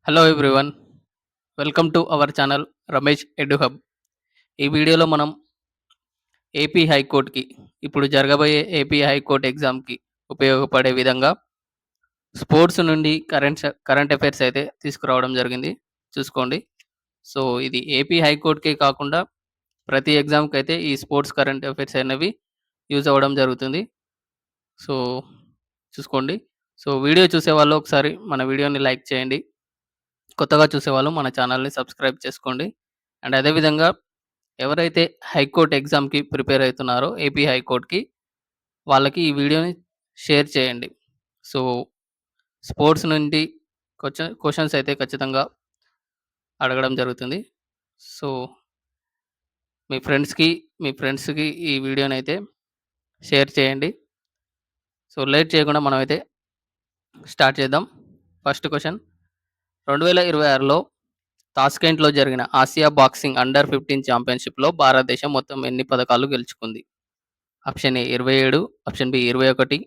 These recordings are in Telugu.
Hello everyone. Welcome to our channel Ramesh edu hub. ఈ వీడియోలో మనం ఏపీ హైకోర్ట్‌కి ఇప్పుడు జరగబోయే ఏపీ హైకోర్ట్ ఎగ్జామ్‌కి ఉపయోగపడే విధంగా స్పోర్ట్స్ నుండి కరెంట్ అఫైర్స్ అయితే తీసుకురావడం జరిగింది. చూసుకోండి. సో, ఇది ఏపీ హైకోర్ట్‌కే కాకుండా ప్రతి ఎగ్జామ్‌కైతే ఈ స్పోర్ట్స్ కరెంట్ అఫైర్స్ అనేవి యూజ్ అవ్వడం జరుగుతుంది. సో, చూసుకోండి. సో, వీడియో చూసేవాళ్ళు ఒకసారి మన వీడియోని లైక్ చేయండి. కొత్తగా చూసేవాళ్ళు మన ఛానల్‌ని సబ్స్క్రైబ్ చేసుకోండి. అండ్ అదే విధంగా ఎవరైతే హైకోర్ట్ ఎగ్జామ్‌కి ప్రిపేర్ అయితున్నారో ఏపీ హైకోర్ట్‌కి, వాళ్ళకి ఈ వీడియోని షేర్ చేయండి. సో, స్పోర్ట్స్ నుండి క్వెషన్స్ అయితే ఖచ్చితంగా అడగడం జరుగుతుంది. సో, మీ ఫ్రెండ్స్‌కి ఈ వీడియోనైతే షేర్ చేయండి. సో, లేట్ చేయకుండా మనమైతే స్టార్ట్ చేద్దాం. ఫస్ట్ క్వెషన్ 2026లో తాష్కెంట్‌లో జరిగిన ఆసియా బాక్సింగ్ అండర్-15 ఛాంపియన్‌షిప్‌లో భారతదేశం మొత్తం ఎన్ని పతకాలు గెలుచుకుంది? Option A 27, option B 21,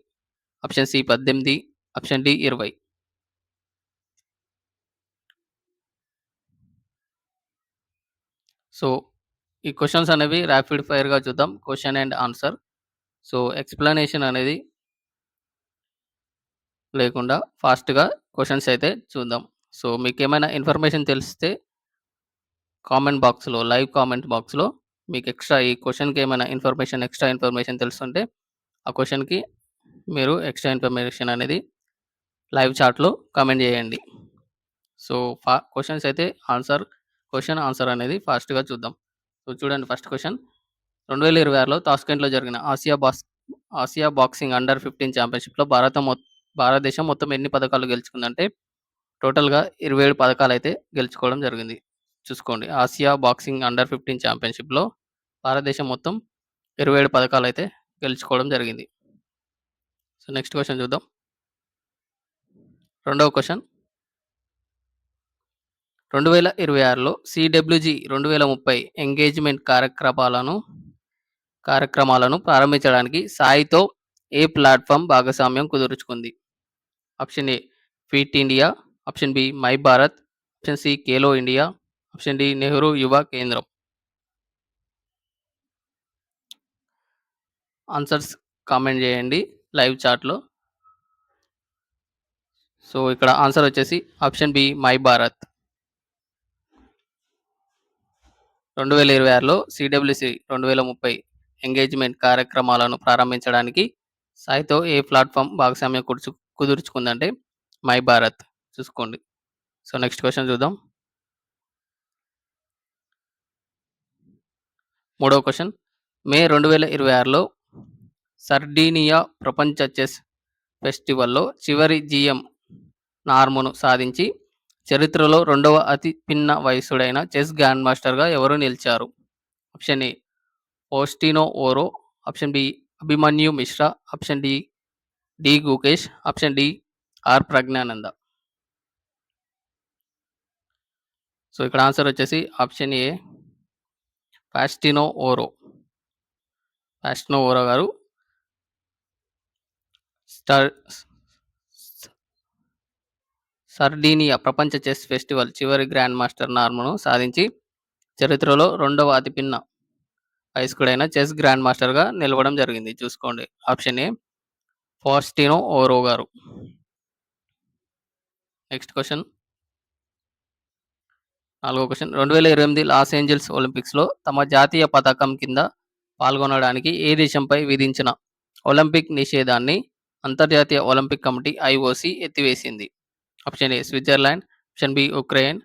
option C 18, option D 20. So, ఈ క్వెషన్స్ అనేవి ర్యాపిడ్ ఫైర్‌గా చూద్దాం. Question and answer. So, explanation అనేది లేకుండా ఫాస్ట్‌గా క్వెషన్స్ అయితే చూద్దాం. సో, మీకేమైనా ఇన్ఫర్మేషన్ తెలిస్తే లైవ్ కామెంట్ బాక్స్‌లో మీకు ఈ క్వెషన్‌కి ఏమైనా ఎక్స్‌ట్రా ఇన్ఫర్మేషన్ తెలుసుంటే ఆ క్వెషన్‌కి మీరు ఎక్స్‌ట్రా ఇన్ఫర్మేషన్ అనేది లైవ్ చాట్‌లో కామెంట్ చేయండి. సో, క్వెషన్స్ అయితే క్వెషన్, ఆన్సర్ అనేది ఫాస్ట్‌గా చూద్దాం. సో, చూడండి ఫస్ట్ క్వెషన్. 2026లో తాష్కెంట్‌లో జరిగిన ఆసియా బాక్సింగ్ అండర్-15 ఛాంపియన్‌షిప్‌లో భారతదేశం మొత్తం ఎన్ని పతకాలు గెలుచుకుందంటే టోటల్‌గా 27 పతకాలైతే గెలుచుకోవడం జరిగింది. చూసుకోండి. ఆసియా బాక్సింగ్ అండర్-15 ఛాంపియన్‌షిప్‌లో భారతదేశం మొత్తం 27 పతకాలైతే గెలుచుకోవడం జరిగింది. సో, నెక్స్ట్ క్వెషన్ చూద్దాం. రెండవ క్వెషన్. 2026లో సీడబ్ల్యూజీ 2030 ఎంగేజ్‌మెంట్ కార్యక్రమాలను ప్రారంభించడానికి సాయితో ఏ ప్లాట్‌ఫార్మ్ భాగస్వామ్యం కుదుర్చుకుంది? Option A Fit India, option B My Bharat, option C Khelo India, option D Nehru Yuva కేంద్రం. ఆన్సర్స్ కామెంట్ చేయండి లైవ్ చాట్‌లో. సో, ఇక్కడ ఆన్సర్ వచ్చేసి ఆప్షన్ బి మై భారత్. 2026లో సీడబ్ల్యూసీ 2030 ఎంగేజ్‌మెంట్ కార్యక్రమాలను ప్రారంభించడానికి సాయితో ఏ ప్లాట్‌ఫార్మ్ భాగస్వామ్యం కుదుర్చుకుందంటే మై భారత్. చూసుకోండి. సో, నెక్స్ట్ క్వెషన్ చూద్దాం. మూడవ క్వెషన్. మే 2026లో సర్డీనియా ప్రపంచ చెస్ ఫెస్టివల్‌లో చివరి జీఎం నార్మ్‌ను సాధించి చరిత్రలో రెండవ అతి పిన్న వయస్సుడైన చెస్ గ్రాండ్ మాస్టర్‌గా ఎవరు నిలిచారు? Option A Faustino Oro, option B Abhimanyu Mishra, option D Gukesh, option D R Praggnanandhaa. So, ఇక్కడ ఆన్సర్ వచ్చేసి option A Faustino Oro. Faustino Oro గారు స్టార్ సర్డీనియా ప్రపంచ చెస్ ఫెస్టివల్ చివరి గ్రాండ్ మాస్టర్ నార్మ్‌ను సాధించి చరిత్రలో రెండవ అతిపిన్న వయస్కుడైన చెస్ గ్రాండ్ మాస్టర్‌గా నిలవడం జరిగింది. చూసుకోండి. ఆప్షన్ ఏ ఫాస్టినో ఓరో గారు. Next question. నాలుగో క్వెషన్. 2028 లాస్ ఏంజెల్స్ ఒలింపిక్స్‌లో తమ జాతీయ పతాకం కింద పాల్గొనడానికి ఏ దేశంపై విధించిన ఒలింపిక్ నిషేధాన్ని అంతర్జాతీయ ఒలింపిక్ కమిటీ ఐఓసీ ఎత్తివేసింది? Option A Switzerland, option B Ukraine,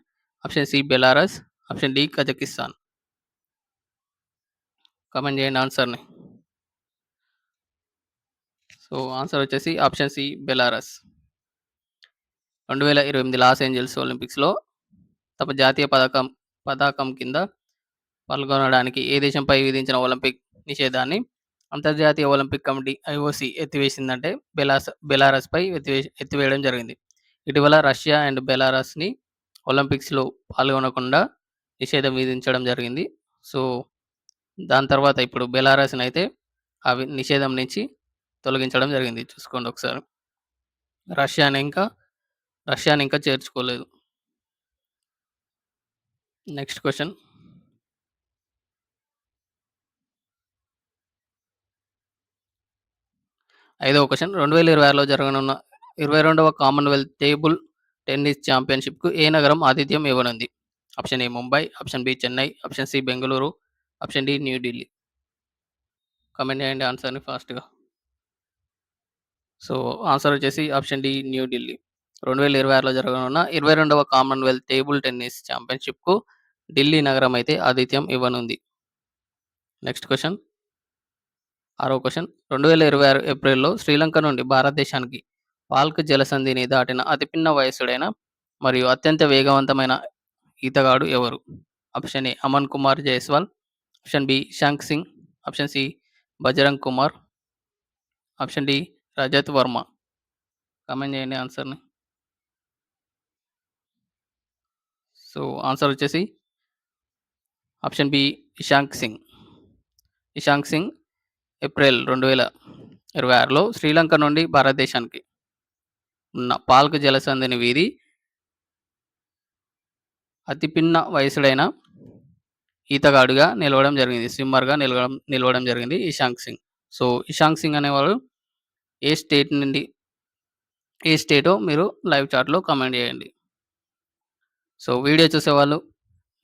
option C Belarus, option D Kazakhstan. Comment చేయండి ఆన్సర్‌ని. సో, ఆన్సర్ వచ్చేసి option C Belarus. 2028 Los Angeles ఒలింపిక్స్‌లో తమ జాతీయ పతాకం కింద పాల్గొనడానికి ఏ దేశంపై విధించిన ఒలింపిక్ నిషేధాన్ని అంతర్జాతీయ ఒలింపిక్ కమిటీ ఐఓసీ ఎత్తివేసిందంటే బెలారస్‌పై ఎత్తివేయడం జరిగింది. ఇటీవల రష్యా అండ్ బెలారస్‌ని ఒలింపిక్స్‌లో పాల్గొనకుండా నిషేధం విధించడం జరిగింది. సో, దాని తర్వాత ఇప్పుడు బెలారస్‌నైతే నిషేధం నుంచి తొలగించడం జరిగింది. చూసుకోండి ఒకసారి. రష్యాని ఇంకా రష్యాని ఇంకా చేర్చుకోలేదు. Next question. 5వ క్వశ్చన్. 2026లో జరగనున్న 22వ కామన్‌వెల్త్ టేబుల్ టెన్నిస్ ఛాంపియన్‌షిప్‌కు ఏ నగరం ఆతిథ్యం ఇవ్వనుంది? Option A Mumbai, option B Chennai, option C Bengaluru, option D New Delhi. Comment చేయండి ఆన్సర్‌ని ఫాస్ట్‌గా. సో, ఆన్సర్ వచ్చేసి ఆప్షన్ డి న్యూఢిల్లీ. 2026లో జరగనున్న 22వ కామన్‌వెల్త్ టేబుల్ టెన్నిస్ ఛాంపియన్‌షిప్‌కు ఢిల్లీ నగరం అయితే ఆతిథ్యం ఇవ్వనుంది. Next question. 6వ క్వశ్చన్. 2026 ఏప్రిల్‌లో శ్రీలంక నుండి భారతదేశానికి పాల్క్ జలసంధిని దాటిన అతిపిన్న వయస్సుడైన మరియు అత్యంత వేగవంతమైన ఈతగాడు ఎవరు? Option A Aman Kumar Jaiswal, option B Ishank Singh, option C Bajrang Kumar, option D Rajat Varma. Comment చేయండి ఆన్సర్‌ని. సో, ఆన్సర్ వచ్చేసి option B Ishank Singh. Ishank Singh April 2026లో శ్రీలంక నుండి భారతదేశానికి ఉన్న పాల్క్ జలసంధిని వీడి అతి పిన్న వయసుడైన ఈతగాడుగా నిలవడం జరిగింది. స్విమ్మర్‌గా నిలవడం జరిగింది ఇషాంక్ సింగ్. సో, ఇషాంక్ సింగ్ అనేవాడు ఏ స్టేట్ నుండి ఏ స్టేటో మీరు లైవ్ చాట్‌లో కామెంట్ చేయండి. సో, వీడియో చూసేవాళ్ళు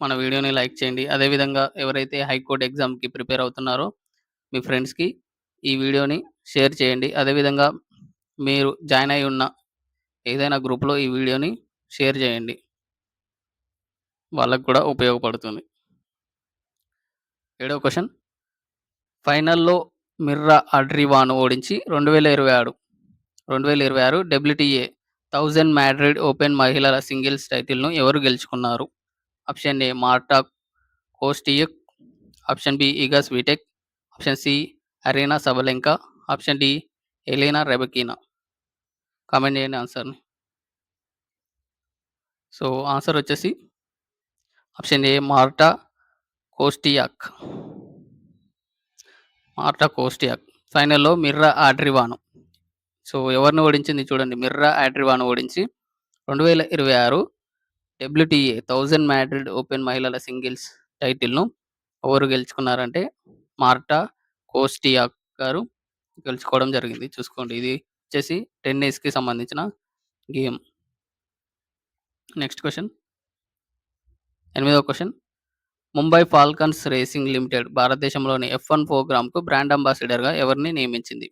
మన వీడియోని లైక్ చేయండి. అదేవిధంగా ఎవరైతే హైకోర్ట్ ఎగ్జామ్‌కి ప్రిపేర్ అవుతున్నారో మీ ఫ్రెండ్స్‌కి ఈ వీడియోని షేర్ చేయండి. అదేవిధంగా మీరు జాయిన్ అయ్యి ఉన్న ఏదైనా గ్రూప్‌లో ఈ వీడియోని షేర్ చేయండి. వాళ్ళకి కూడా ఉపయోగపడుతుంది. 7వ క్వెషన్. ఫైనల్‌లో మిర్రా అడ్రివాను ఓడించి 2026 డబ్ల్యూటీఏ 1000 మాడ్రిడ్ ఓపెన్ మహిళల సింగిల్స్ టైటిల్‌ను ఎవరు గెలుచుకున్నారు? Option A Marta Kostyuk, option B Iga Swiatek, option C Aryna Sabalenka, option D Elena Rybakina. Comment చేయండి ఆన్సర్‌ని. సో, ఆన్సర్ వచ్చేసి option A Marta Kostyuk. Marta Kostyuk. ఫైనల్‌లో మిర్రా అడ్రివాను. సో, ఎవరిని ఓడించింది చూడండి. మిర్రా అడ్రివాను ఓడించి 2026 డబ్ల్యూటీఏ 1000 మాడ్రిడ్ ఓపెన్ మహిళల సింగిల్స్ టైటిల్‌ను ఎవరు గెలుచుకున్నారంటే మార్టా కోస్టియాక్ గారు గెలుచుకోవడం జరిగింది. చూసుకోండి. ఇది వచ్చేసి టెన్నిస్‌కి సంబంధించిన గేమ్. Next question. 8వ question. Mumbai Falcons racing limited భారతదేశంలోని F1 ప్రోగ్రామ్‌కు బ్రాండ్ అంబాసిడర్‌గా ఎవరిని నియమించింది?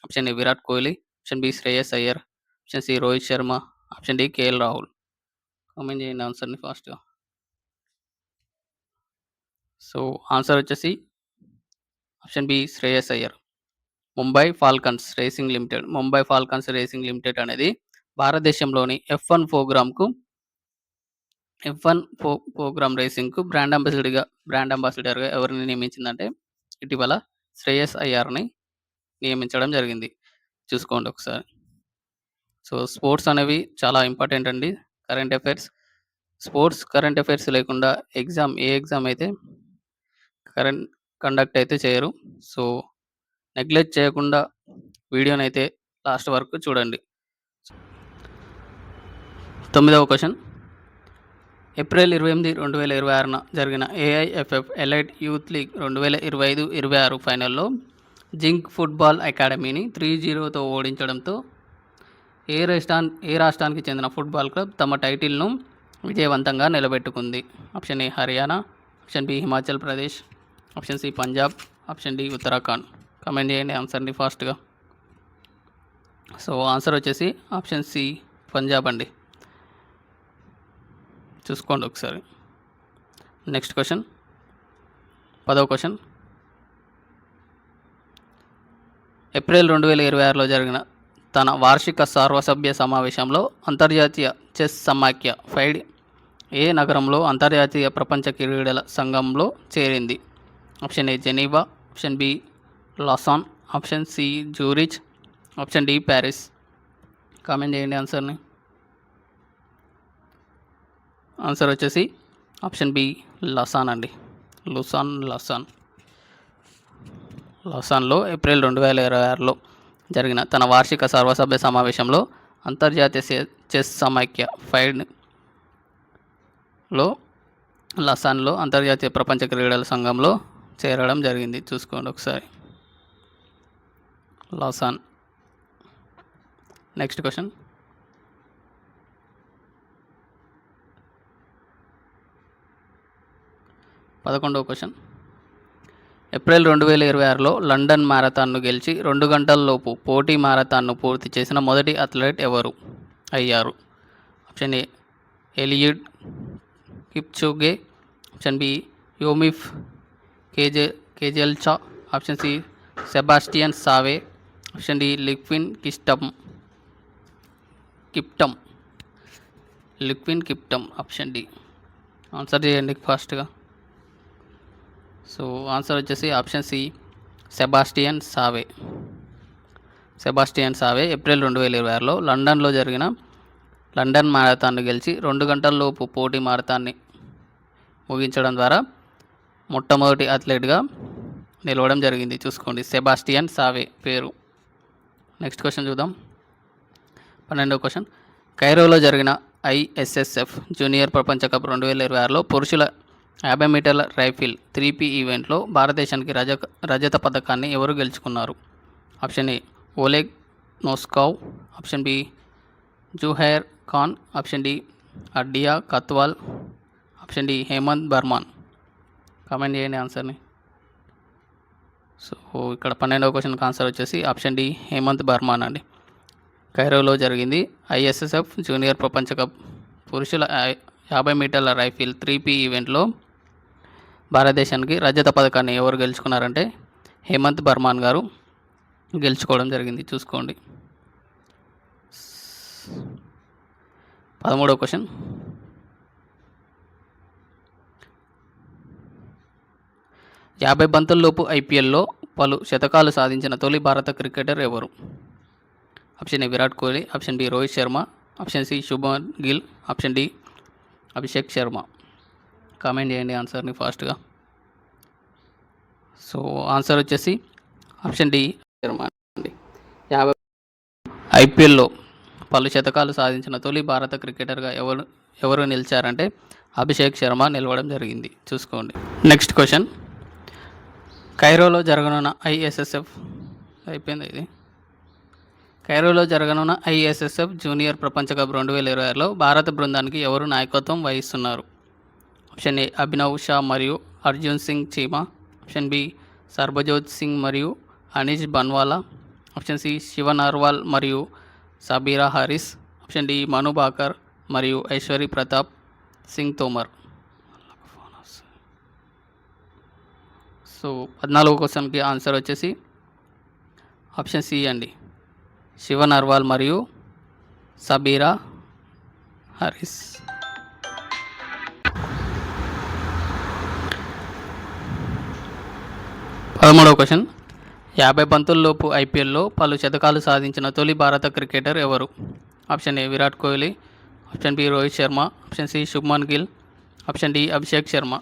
Option A Virat Kohli, option B Shreyas Iyer, option C Rohit Sharma, option D KL Rahul. Comment చేయండి ఆన్సర్‌ని ఫాస్ట్‌గా. సో, ఆన్సర్ వచ్చేసి option B Shreyas Iyer. Mumbai Falcons racing limited అనేది భారతదేశంలోని F1 ప్రోగ్రామ్ రేసింగ్‌కు బ్రాండ్ అంబాసిడర్‌గా ఎవరిని నియమించిందంటే ఇటీవల శ్రేయస్ అయ్యర్‌ని నియమించడం జరిగింది. చూసుకోండి ఒకసారి. సో, స్పోర్ట్స్ అనేవి చాలా ఇంపార్టెంట్ అండి. కరెంట్ అఫైర్స్ లేకుండా ఏ ఎగ్జామ్ అయితే కండక్ట్ అయితే చేయరు. సో, నెగ్లెక్ట్ చేయకుండా వీడియోనైతే లాస్ట్ వరకు చూడండి. 9వ క్వెషన్. ఏప్రిల్ 28, 2026న జరిగిన ఏఐఎఫ్ఎఫ్ ఎలైట్ యూత్ లీగ్ 2025-26 ఫైనల్‌లో జింక్ ఫుట్బాల్ అకాడమీని 3-0తో ఓడించడంతో ఏ రాష్ట్రానికి చెందిన ఫుట్బాల్ క్లబ్ తమ టైటిల్‌ను విజయవంతంగా నిలబెట్టుకుంది? Option A Haryana, option B Himachal Pradesh, option C Punjab, option D Uttarakhand. Comment చేయండి ఆన్సర్‌ని ఫాస్ట్‌గా. సో, ఆన్సర్ వచ్చేసి ఆప్షన్ సి పంజాబ్ అండి. చూసుకోండి ఒకసారి. Next question. 10వ క్వెషన్. ఏప్రిల్ 2026లో జరిగిన తన వార్షిక సర్వసభ్య సమావేశంలో అంతర్జాతీయ చెస్ సమాఖ్య ఫైడ్ ఏ నగరంలో అంతర్జాతీయ ప్రపంచ క్రీడల సంఘంలో చేరింది? Option A Geneva, option B Lausanne, option C Zurich, option D Paris. Comment చేయండి ఆన్సర్‌ని. ఆన్సర్ వచ్చేసి ఆప్షన్ బి లాసాన్ అండి. లాసాన్‌లో ఏప్రిల్ 2026లో జరిగిన తన వార్షిక సర్వసభ్య సమావేశంలో అంతర్జాతీయ చెస్ సమాఖ్య ఫైడ్‌లో లసాన్లో అంతర్జాతీయ ప్రపంచ క్రీడల సంఘంలో చేరడం జరిగింది. చూసుకోండి ఒకసారి. లాసాన్. Next question. 11వ క్వశ్చన్. ఏప్రిల్ 2026లో లండన్ మారథాన్ను గెలిచి 2 గంటల్లోపు పోటీ మారథాన్ను పూర్తి చేసిన మొదటి అథ్లెట్ ఎవరు అయ్యారు? Option A Eliud Kipchoge, option B Yomif Kejelcha, option C Sebastian Sawe, option D లిక్విన్ కిప్టమ్. Option D. ఆన్సర్ చేయండి ఫాస్ట్గా. సో ఆన్సర్ వచ్చేసి option C Sebastian Sawe April 2026లో లండన్లో జరిగిన లండన్ మారథాన్ను గెలిచి 2 గంటల్లోపు పోటీ మారథాన్ని ముగించడం ద్వారా మొట్టమొదటి అథ్లెట్గా నిలవడం జరిగింది. చూసుకోండి, సెబాస్టియన్ సావే పేరు. నెక్స్ట్ క్వశ్చన్ చూద్దాం. 12వ క్వశ్చన్. కైరోలో జరిగిన ISSF జూనియర్ ప్రపంచ కప్ 2026లో పురుషుల 50 మీటర్ల రైఫిల్ 3P ఈవెంట్లో భారతదేశానికి రజత పథకాన్ని ఎవరు గెలుచుకున్నారు? Option A Oleg Noskov, option B Zuhair Khan, option D అడ్డియా కత్వాల్, option D Hemant Barman. Comment చేయండి ఆన్సర్ని. సో ఇక్కడ 12వ క్వశ్చన్కి ఆన్సర్ వచ్చేసి ఆప్షన్ డి హేమంత్ బర్మాన్ అండి. కైరోలో జరిగింది ISSF జూనియర్ ప్రపంచ కప్ పురుషుల 50 మీటర్ల రైఫిల్ 3P ఈవెంట్లో భారతదేశానికి రజత పథకాన్ని ఎవరు గెలుచుకున్నారంటే హేమంత్ బర్మాన్ గారు గెలుచుకోవడం జరిగింది. చూసుకోండి. 13వ క్వశ్చన్. 50 బంతుల్లోపు IPLలో పలు శతకాలు సాధించిన తొలి భారత క్రికెటర్ ఎవరు? Option A Virat Kohli, option B Rohit Sharma, option C Shubman Gill, option D Abhishek Sharma. Comment చేయండి ఆన్సర్ని ఫాస్ట్గా. సో ఆన్సర్ వచ్చేసి ఆప్షన్ డి శర్మ అండి. 50 IPLలో పలు శతకాలు సాధించిన తొలి భారత క్రికెటర్గా ఎవరు నిలిచారంటే అభిషేక్ శర్మ నిలవడం జరిగింది. చూసుకోండి. Next question. కైరోలో జరగనున్న ISSF జూనియర్ ప్రపంచ కప్ 2026లో భారత బృందానికి ఎవరు నాయకత్వం వహిస్తున్నారు? ఆప్షన్ ఏ అభినవ్ షా మరియు అర్జున్ సింగ్ చీమా, ఆప్షన్ బి సర్బజోత్ సింగ్ మరియు అనీష్ బన్వాలా, ఆప్షన్ సి శివన్ అర్వాల్ మరియు సబీరా హారిస్, ఆప్షన్ డి మను బాకర్ మరియు ఐశ్వరి ప్రతాప్ సింగ్ తోమర్. సో 14వ క్వశ్చన్కి ఆన్సర్ వచ్చేసి ఆప్షన్ సి అండి, శివన్ అర్వాల్ మరియు సబీరా హారిస్. 13వ క్వశ్చన్. 50 బంతుల్లోపు IPLలో పలు శతకాలు సాధించిన తొలి భారత క్రికెటర్ ఎవరు? Option A Virat Kohli, option B Rohit Sharma, option C Shubman Gill, option D Abhishek Sharma.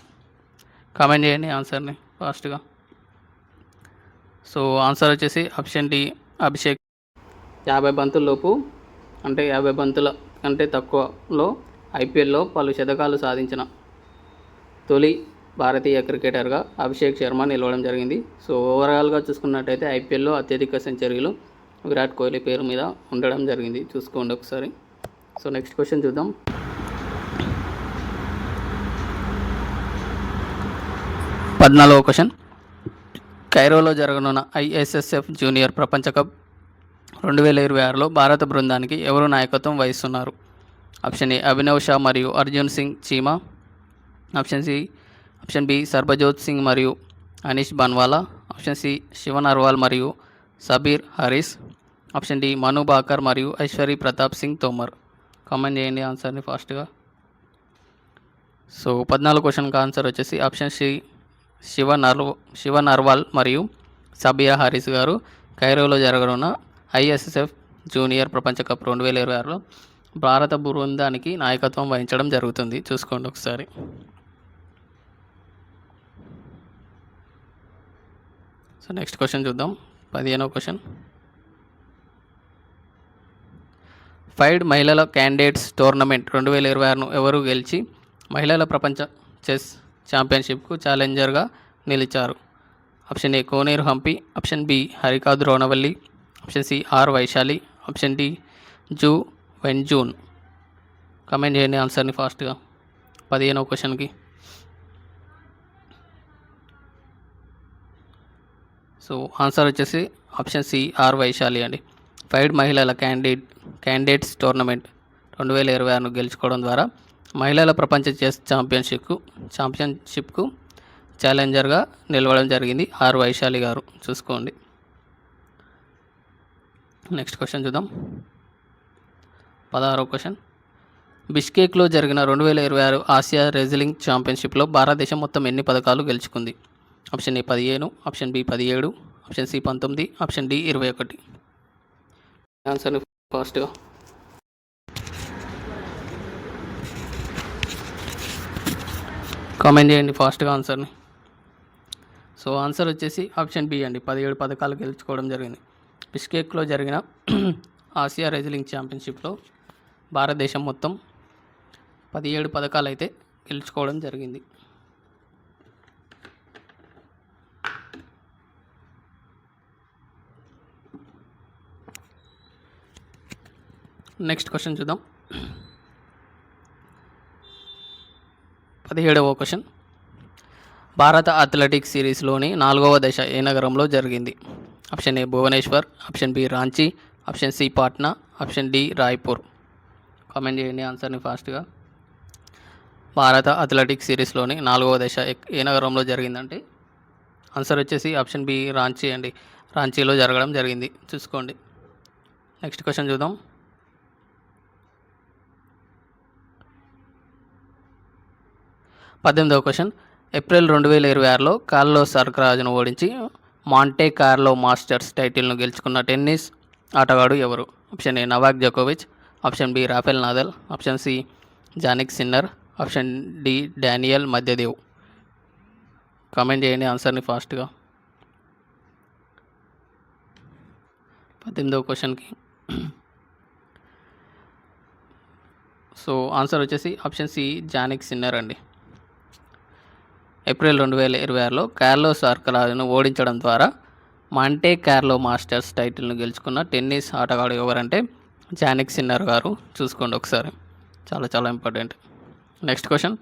Comment చేయండి ఆన్సర్ని ఫాస్ట్గా. సో ఆన్సర్ వచ్చేసి ఆప్షన్ డి అభిషేక్. 50 బంతుల్లోపు అంటే 50 బంతుల కంటే తక్కువలో IPLలో పలు శతకాలు సాధించిన తొలి భారతీయ క్రికెటర్గా అభిషేక్ శర్మ నిలవడం జరిగింది. సో ఓవరాల్గా చూసుకున్నట్టయితే IPLలో అత్యధిక సెంచరీలు విరాట్ కోహ్లీ పేరు మీద ఉండడం జరిగింది. చూసుకోండి ఒకసారి. సో నెక్స్ట్ క్వశ్చన్ చూద్దాం. 14వ క్వశ్చన్. కైరోలో జరగనున్న ISSF జూనియర్ ప్రపంచ కప్ 2026లో భారత బృందానికి ఎవరు నాయకత్వం వహిస్తున్నారు? ఆప్షన్ ఏ అభినవ్ షా మరియు అర్జున్ సింగ్ చీమా, ఆప్షన్ బి సర్బజోత్ సింగ్ మరియు అనీష్ బన్వాలా, ఆప్షన్ సి శివన్ అర్వాల్ మరియు Sabeer Harris, option D Manu Bhaker మరియు ఐశ్వరి ప్రతాప్ సింగ్ తోమర్. కామెంట్ చేయండి ఆన్సర్ని ఫాస్ట్గా. సో 14వ క్వశ్చన్కి ఆన్సర్ వచ్చేసి ఆప్షన్ సి శివన్ అర్వాల్ మరియు సబీరా హారిస్ గారు కైరోలో జరగనున్న ISSF జూనియర్ ప్రపంచ కప్ 2026లో భారత బృందానికి నాయకత్వం వహించడం జరుగుతుంది. చూసుకోండి ఒకసారి. సో నెక్స్ట్ క్వశ్చన్ చూద్దాం. 15వ క్వశ్చన్. ఫైడ్ మహిళల క్యాండిడేట్స్ టోర్నమెంట్ 2026ను ఎవరు గెలిచి మహిళల ప్రపంచ చెస్ ఛాంపియన్షిప్కు ఛాలెంజర్గా నిలిచారు? Option A Koneru Humpy, option B Harika Dronavalli, option C R Vaishali, option D Ju Wenjun. Comment చేయండి ఆన్సర్ని ఫాస్ట్గా 15వ క్వశ్చన్కి. సో ఆన్సర్ వచ్చేసి ఆప్షన్ సి ఆర్ వైశాలి అండి. ఫైడ్ మహిళల క్యాండిడేట్స్ టోర్నమెంట్ 2026ను గెలుచుకోవడం ద్వారా మహిళల ప్రపంచ చెస్ ఛాంపియన్షిప్కు ఛాలెంజర్గా నిలవడం జరిగింది ఆర్ వైశాలి గారు. చూసుకోండి. నెక్స్ట్ క్వశ్చన్ చూద్దాం. 16వ క్వశ్చన్. బిష్కేక్లో జరిగిన 2026 ఆసియా రెజ్లింగ్ ఛాంపియన్షిప్లో భారతదేశం మొత్తం ఎన్ని పథకాలు గెలుచుకుంది? Option A 15, option B 17, option C 19, option D 21. ఆన్సర్ని ఫాస్ట్గా కామెంట్ చేయండి ఫాస్ట్గా ఆన్సర్ని. సో ఆన్సర్ వచ్చేసి ఆప్షన్ బి అండి. 17 పథకాలు గెలుచుకోవడం జరిగింది. బిష్కేక్లో జరిగిన ఆసియా రెజ్లింగ్ ఛాంపియన్షిప్లో భారతదేశం మొత్తం 17 పథకాలు అయితే గెలుచుకోవడం జరిగింది. నెక్స్ట్ క్వశ్చన్ చూద్దాం. 17వ క్వశ్చన్. భారత అథ్లెటిక్స్ సిరీస్లోని 4వ దశ ఏ నగరంలో జరిగింది? Option A Bhubaneswar, option B Ranchi, option C Patna, option D Raipur. Comment చేయండి ఆన్సర్ని ఫాస్ట్గా. భారత అథ్లెటిక్స్ సిరీస్లోని 4వ దశ ఏ నగరంలో జరిగిందంటే ఆన్సర్ వచ్చేసి ఆప్షన్ బి రాంచీ అండి. రాంచీలో జరగడం జరిగింది. చూసుకోండి. నెక్స్ట్ క్వశ్చన్ చూద్దాం. 18వ క్వశ్చన్. ఏప్రిల్ 2026లో కార్లోస్ అల్కరాజ్ను ఓడించి మాంటే కార్లో మాస్టర్స్ టైటిల్ను గెలుచుకున్న టెన్నిస్ ఆటగాడు ఎవరు? ఆప్షన్ ఏ నవాక్ జోకోవిచ్, option B Rafael Nadal, option C Jannik Sinner, option D Daniil Medvedev. Comment చేయండి ఆన్సర్ని ఫాస్ట్గా. 18వ క్వశ్చన్కి. సో ఆన్సర్ వచ్చేసి ఆప్షన్ సి జానిక్ సిన్నర్ అండి. ఏప్రిల్ 2026లో కార్లోస్ అల్కరాజ్ను ఓడించడం ద్వారా మాంటే కార్లో మాస్టర్స్ టైటిల్ను గెలుచుకున్న టెన్నిస్ ఆటగాడు ఎవరంటే జానిక్ సిన్నర్ గారు. చూసుకోండి ఒకసారి, చాలా చాలా ఇంపార్టెంట్. Next question.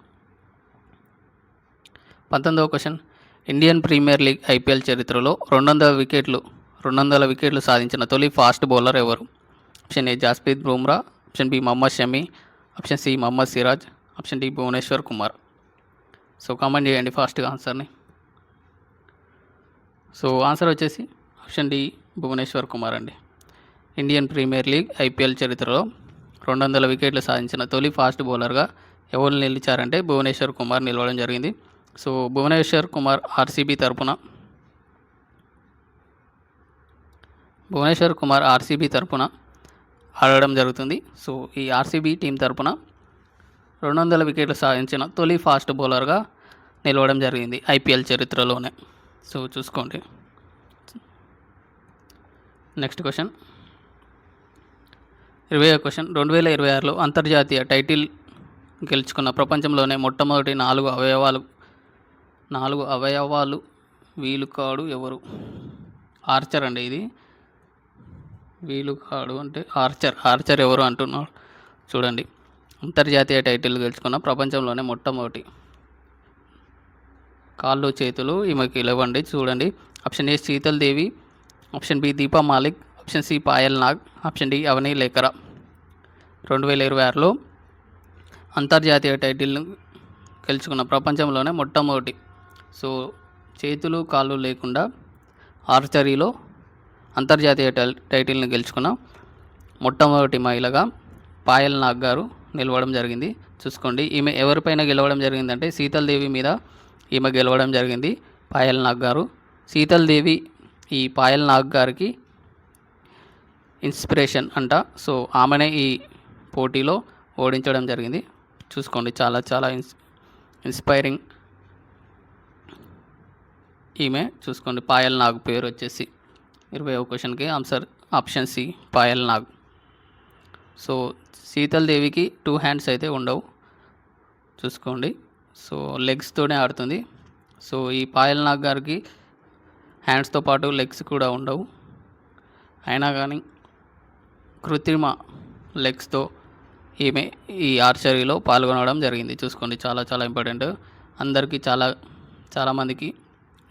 19వ question. Indian premier league IPL చరిత్రలో 200 వికెట్లు సాధించిన తొలి ఫాస్ట్ బౌలర్ ఎవరు? Option A Jasprit Bumrah, option B Mohammed Shami, option C Mohammed Siraj, option D Bhuvneshwar Kumar. So comment చేయండి ఫాస్ట్గా ఆన్సర్ని. సో ఆన్సర్ వచ్చేసి ఆప్షన్ డి భువనేశ్వర్ కుమార్ అండి. ఇండియన్ ప్రీమియర్ లీగ్ ఐపీఎల్ చరిత్రలో 200 వికెట్లు సాధించిన తొలి ఫాస్ట్ బౌలర్గా ఎవరు నిలిచారంటే భువనేశ్వర్ కుమార్ నిలవడం జరిగింది. సో భువనేశ్వర్ కుమార్ ఆర్సీబీ తరపున ఆడడం జరుగుతుంది. సో ఈ ఆర్సీబీ టీం తరపున 200 వికెట్లు సాధించిన తొలి ఫాస్ట్ బౌలర్గా నిలవడం జరిగింది ఐపీఎల్ చరిత్రలోనే. సో చూసుకోండి. Next question. 20వ క్వశ్చన్. 2026లో అంతర్జాతీయ టైటిల్ గెలుచుకున్న ప్రపంచంలోనే మొట్టమొదటి 4 అవయవాలు వీలుకాడు ఎవరు? ఆర్చర్ అండి ఇది. వీలుకాడు అంటే ఆర్చర్ ఎవరు అంటున్నాడు. చూడండి. అంతర్జాతీయ టైటిల్ గెలుచుకున్న ప్రపంచంలోనే మొట్టమొదటి. కాళ్ళు చేతులు ఈమెకి లేవండి. చూడండి. Option A Sheetal Devi, option B Deepa Malik, option C Payal Nag, option D Avani Lekhara. 2026లో అంతర్జాతీయ టైటిల్ను గెలుచుకున్న ప్రపంచంలోనే మొట్టమొదటి. సో చేతులు కాళ్ళు లేకుండా ఆర్చరీలో అంతర్జాతీయ టైటిల్ని గెలుచుకున్న మొట్టమొదటి మహిళగా పాయల్ నాగ్ గారు నిలవడం జరిగింది. చూసుకోండి. ఈమె ఎవరిపైన గెలవడం జరిగిందంటే శీతల్ దేవి మీద ఈమె గెలవడం జరిగింది, పాయల్ నాగ్ గారు. శీతల్ దేవి ఈ పాయల్ నాగ్ గారికి ఇన్స్పిరేషన్ అంట. సో ఆమెనే ఈ పోటీలో ఓడించడం జరిగింది. చూసుకోండి. చాలా చాలా ఇన్స్పైరింగ్ ఈమె. చూసుకోండి. పాయల్ నాగ్ పేరు వచ్చేసి 20వ క్వశ్చన్కి answer option C Payal Nag. So Sheetal దేవికి 2 హ్యాండ్స్ అయితే ఉండవు. చూసుకోండి. సో లెగ్స్తోనే ఆడుతుంది. సో ఈ పాయల్ నాగ్ గారికి హ్యాండ్స్తో పాటు లెగ్స్ కూడా ఉండవు. అయినా కానీ కృత్రిమ లెగ్స్తో ఈమె ఈ ఆర్చరీలో పాల్గొనడం జరిగింది. చూసుకోండి, చాలా చాలా ఇంపార్టెంట్. అందరికీ చాలామందికి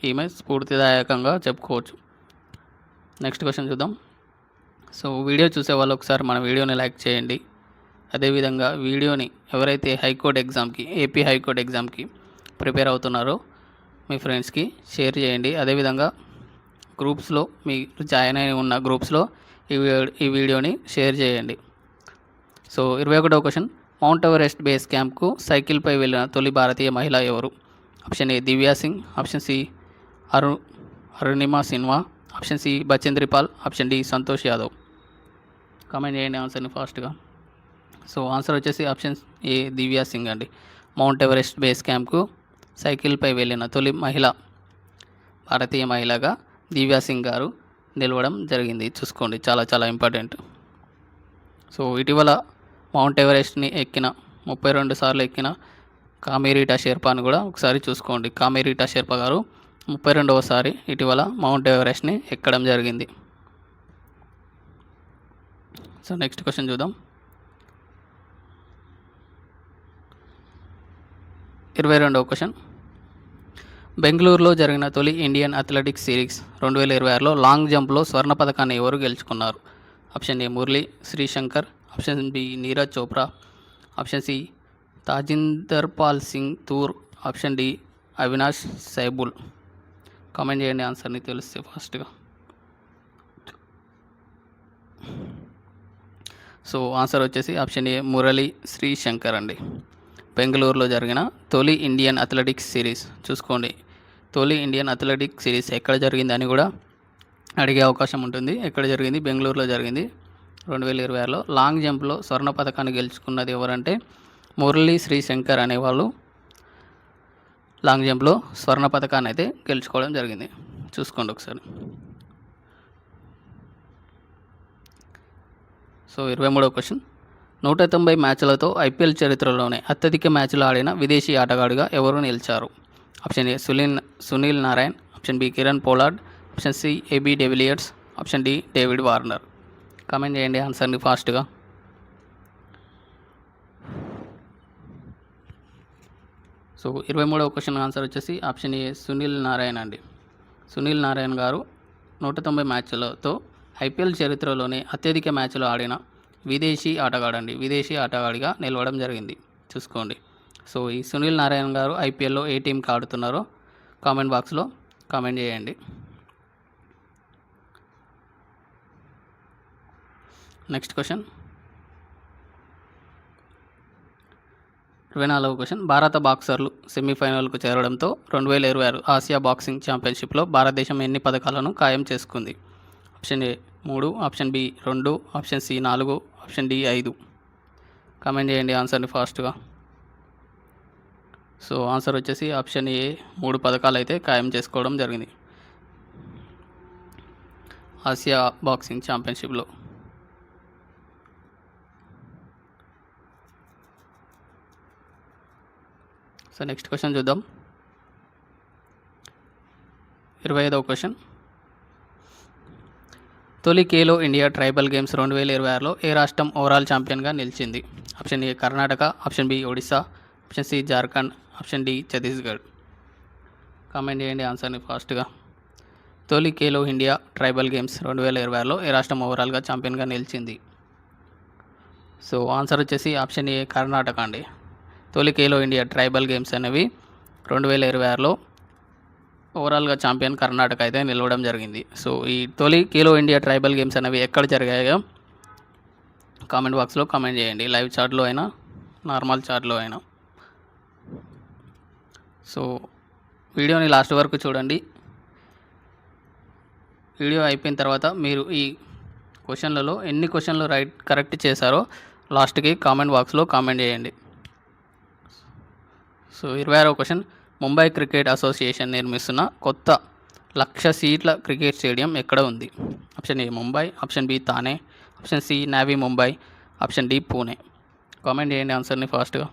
ఈమె స్ఫూర్తిదాయకంగా చెప్పుకోవచ్చు. నెక్స్ట్ క్వశ్చన్ చూద్దాం. సో వీడియో చూసే వాళ్ళు ఒకసారి మన వీడియోని లైక్ చేయండి. అదేవిధంగా వీడియోని ఎవరైతే హైకోర్టు ఎగ్జామ్కి, ఏపీ హైకోర్టు ఎగ్జామ్కి ప్రిపేర్ అవుతున్నారో మీ ఫ్రెండ్స్కి షేర్ చేయండి. అదేవిధంగా గ్రూప్స్లో మీరు జాయిన్ అయి ఉన్న గ్రూప్స్లో ఈ వీడియోని షేర్ చేయండి. సో 21వ క్వశ్చన్, మౌంట్ ఎవరెస్ట్ బేస్ క్యాంప్కు సైకిల్పై వెళ్ళిన తొలి భారతీయ మహిళ ఎవరు? Option A Divya Singh, option C Arunima Sinha, option C Bachendri Pal, option D Santosh Yadav. Comment చేయండి ఆన్సర్ని ఫాస్ట్గా. సో ఆన్సర్ వచ్చేసి ఆప్షన్ ఏ దివ్యా సింగ్ అండి. మౌంట్ ఎవరెస్ట్ బేస్ క్యాంప్కు సైకిల్పై వెళ్ళిన తొలి భారతీయ మహిళగా దివ్యా సింగ్ గారు నిలవడం జరిగింది. చూసుకోండి, చాలా చాలా ఇంపార్టెంట్. సో ఇటీవల మౌంట్ ఎవరెస్ట్ని 32 సార్లు ఎక్కిన కామిరీటా షెర్పాని కూడా ఒకసారి చూసుకోండి. కామిరీటా షెర్పా గారు 32వసారి ఇటీవల మౌంట్ ఎవరెస్ట్ని ఎక్కడం జరిగింది. సో నెక్స్ట్ క్వశ్చన్ చూద్దాం. 22వ క్వశ్చన్, బెంగళూరులో జరిగిన తొలి ఇండియన్ అథ్లెటిక్స్ సిరీస్ 2026లో లాంగ్ జంప్లో స్వర్ణ పథకాన్ని ఎవరు గెలుచుకున్నారు? Option A Murali Sreeshankar, option B Neeraj Chopra, option C Tajinder Pal Singh Toor, option D Avinash Sable. Comment చేయండి ఆన్సర్ని తెలిస్తే ఫాస్ట్గా. సో ఆన్సర్ వచ్చేసి ఆప్షన్ ఏ మురళీ శ్రీశంకర్ అండి. బెంగళూరులో జరిగిన తొలి ఇండియన్ అథ్లెటిక్స్ సిరీస్ చూసుకోండి. తొలి ఇండియన్ అథ్లెటిక్స్ సిరీస్ ఎక్కడ జరిగింది అని కూడా అడిగే అవకాశం ఉంటుంది. ఎక్కడ జరిగింది? బెంగళూరులో జరిగింది 2026లో. లాంగ్ జంప్లో స్వర్ణ పథకాన్ని గెలుచుకున్నది ఎవరంటే మురళీ శ్రీశంకర్ అనేవాళ్ళు లాంగ్ జంప్లో స్వర్ణ పథకాన్ని అయితే గెలుచుకోవడం జరిగింది. చూసుకోండి ఒకసారి. సో 23వ క్వశ్చన్, 190 మ్యాచ్లతో ఐపీఎల్ చరిత్రలోనే అత్యధిక మ్యాచ్లు ఆడిన విదేశీ ఆటగాడిగా ఎవరు నిలిచారు? Option A Sunil Narine, option B Kieron Pollard, option C AB de Villiers, option D David Warner. Comment చేయండి ఆన్సర్ని ఫాస్ట్గా. సో 23వ క్వశ్చన్ ఆన్సర్ వచ్చేసి ఆప్షన్ ఏ సునీల్ నారాయణ్ అండి. సునీల్ నారాయణ్ గారు 190 మ్యాచ్లతో ఐపీఎల్ చరిత్రలోనే అత్యధిక మ్యాచ్లు ఆడిన విదేశీ ఆటగాడిగా నిలవడం జరిగింది. చూసుకోండి. సో ఈ సునీల్ నారాయణ్ గారు ఐపీఎల్లో ఏ టీంకి ఆడుతున్నారో కామెంట్ బాక్స్లో కామెంట్ చేయండి. నెక్స్ట్ క్వశ్చన్, 24వ క్వశ్చన్, భారత బాక్సర్లు సెమీఫైనల్కు చేరడంతో 2026 ఆసియా బాక్సింగ్ ఛాంపియన్షిప్లో భారతదేశం ఎన్ని పథకాలను ఖాయం చేసుకుంది? Option A 3, option B 2, option C 4, option D 5. Comment చేయండి ఆన్సర్ని ఫాస్ట్గా. సో ఆన్సర్ వచ్చేసి ఆప్షన్ ఏ 3 పథకాలు అయితే ఖాయం చేసుకోవడం జరిగింది ఆసియా బాక్సింగ్ ఛాంపియన్షిప్లో. సో నెక్స్ట్ క్వశ్చన్ చూద్దాం. 25వ క్వశ్చన్, తొలి ఖేలో ఇండియా ట్రైబల్ గేమ్స్ 2026లో ఏ రాష్ట్రం ఓవరాల్ ఛాంపియన్గా నిలిచింది? Option A Karnataka, option B Odisha, option C Jharkhand, option D Chhattisgarh. Comment చేయండి ఆన్సర్ని ఫాస్ట్గా. తొలి ఖేలో ఇండియా ట్రైబల్ గేమ్స్ 2026లో ఏ రాష్ట్రం ఓవరాల్గా ఛాంపియన్గా నిలిచింది? సో ఆన్సర్ వచ్చేసి ఆప్షన్ ఏ కర్ణాటక అండి. తొలి ఖేలో ఇండియా ట్రైబల్ గేమ్స్ అనేవి 2026లో ఓవరాల్గా ఛాంపియన్ కర్ణాటక అయితే నిలవడం జరిగింది. సో ఈ తొలి ఖేలో ఇండియా ట్రైబల్ గేమ్స్ అనేవి ఎక్కడ జరిగాయో కామెంట్ బాక్స్లో కామెంట్ చేయండి, లైవ్ చాట్లో అయినా నార్మల్ చాట్లో అయినా. సో వీడియోని లాస్ట్ వరకు చూడండి. వీడియో అయిపోయిన తర్వాత మీరు ఈ క్వశ్చన్లలో ఎన్ని క్వశ్చన్లు కరెక్ట్ చేశారో లాస్ట్కి కామెంట్ బాక్స్లో కామెంట్ చేయండి. సో 26వ క్వశ్చన్, ముంబై క్రికెట్ అసోసియేషన్ నిర్మిస్తున్న కొత్త 1,00,000 సీట్ల క్రికెట్ స్టేడియం ఎక్కడ ఉంది? Option A Mumbai, option B Thane, option C Navi Mumbai, option D Pune. Comment చేయండి ఆన్సర్ని ఫాస్ట్గా.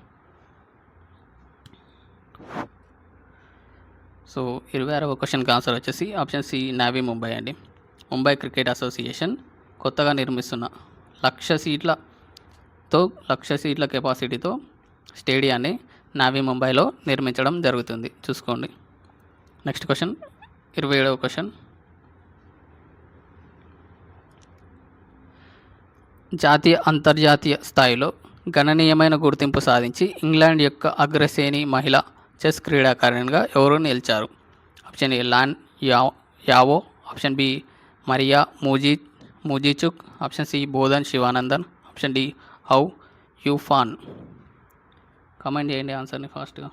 సో 26వ క్వశ్చన్కి ఆన్సర్ వచ్చేసి ఆప్షన్ సి నావీ ముంబై అండి. ముంబై క్రికెట్ అసోసియేషన్ కొత్తగా నిర్మిస్తున్న 1,00,000 సీట్ల కెపాసిటీతో స్టేడియాన్ని నావీ ముంబైలో నిర్మించడం జరుగుతుంది. చూసుకోండి. నెక్స్ట్ క్వశ్చన్ 27వ క్వశ్చన్. జాతీయ అంతర్జాతీయ స్థాయిలో గణనీయమైన గుర్తింపు సాధించి ఇంగ్లాండ్ యొక్క అగ్రశ్రేణి మహిళా చెస్ క్రీడాకారిణిగా ఎవరు నిలిచారు? Option A Lan Yao, option B Maria Muzychuk, option C Bodhana Sivanandan, option D Hou Yifan. Comment చేయండి ఆన్సర్ని ఫాస్ట్గా.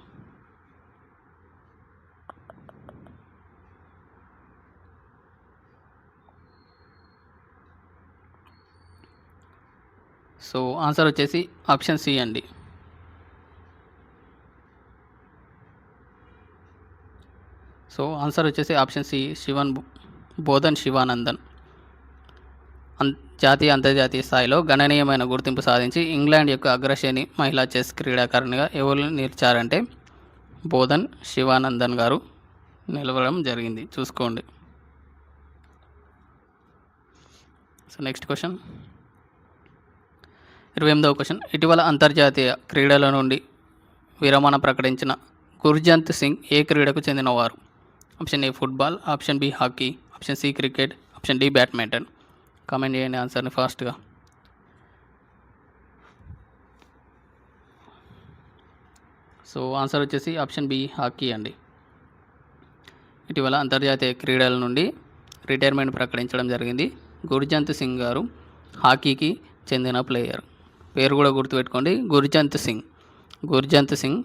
సో ఆన్సర్ వచ్చేసి ఆప్షన్ సి అండి. సో ఆన్సర్ వచ్చేసి ఆప్షన్ సి బోధన్ శివానందన్ జాతీయ అంతర్జాతీయ స్థాయిలో గణనీయమైన గుర్తింపు సాధించి ఇంగ్లాండ్ యొక్క అగ్రశ్రేణి మహిళా చెస్ క్రీడాకారిణిగా ఎవరు నిలిచారంటే బోధన్ శివానందన్ గారు నిలవడం జరిగింది. చూసుకోండి. సో నెక్స్ట్ క్వశ్చన్ 28వ క్వశ్చన్. ఇటీవల అంతర్జాతీయ క్రీడల నుండి విరమణ ప్రకటించిన గుర్జంత్ సింగ్ ఏ క్రీడకు చెందినవారు? Option A football, option B hockey, option C cricket, option D badminton. Comment చేయండి ఆన్సర్ని ఫాస్ట్గా. సో ఆన్సర్ వచ్చేసి ఆప్షన్ బి హాకీ అండి. ఇటీవల అంతర్జాతీయ క్రీడల నుండి రిటైర్మెంట్ ప్రకటించడం జరిగింది. గుర్జంత్ సింగ్ గారు హాకీకి చెందిన ప్లేయర్. పేరు కూడా గుర్తుపెట్టుకోండి, గుర్జంత్ సింగ్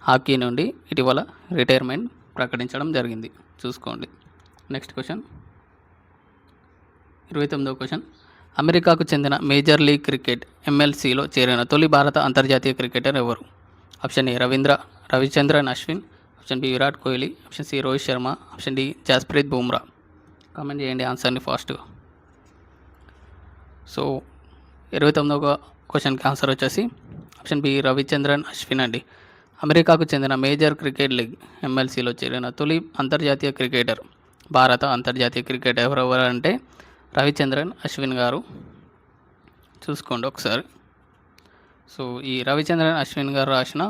హాకీ నుండి ఇటీవల రిటైర్మెంట్ ప్రకటించడం జరిగింది. చూసుకోండి. నెక్స్ట్ క్వశ్చన్ 29వ క్వశ్చన్. అమెరికాకు చెందిన మేజర్ లీగ్ క్రికెట్ MLCలో చేరిన తొలి భారత అంతర్జాతీయ క్రికెటర్ ఎవరు? Option A Ravichandran Ashwin, option B Virat Kohli, option C Rohit Sharma, option D Jasprit Bumrah. Comment చేయండి ఆన్సర్ని ఫాస్ట్గా. సో 29వ క్వశ్చన్కి ఆన్సర్ వచ్చేసి ఆప్షన్ బి రవిచంద్రన్ అశ్విన్ అండి. అమెరికాకు చెందిన మేజర్ క్రికెట్ లీగ్ MLCలో చేరిన తొలి అంతర్జాతీయ క్రికెటర్, భారత అంతర్జాతీయ క్రికెటర్ ఎవరెవరు అంటే రవిచంద్రన్ అశ్విన్ గారు. చూసుకోండి ఒకసారి. సో ఈ రవిచంద్రన్ అశ్విన్ గారు రాసిన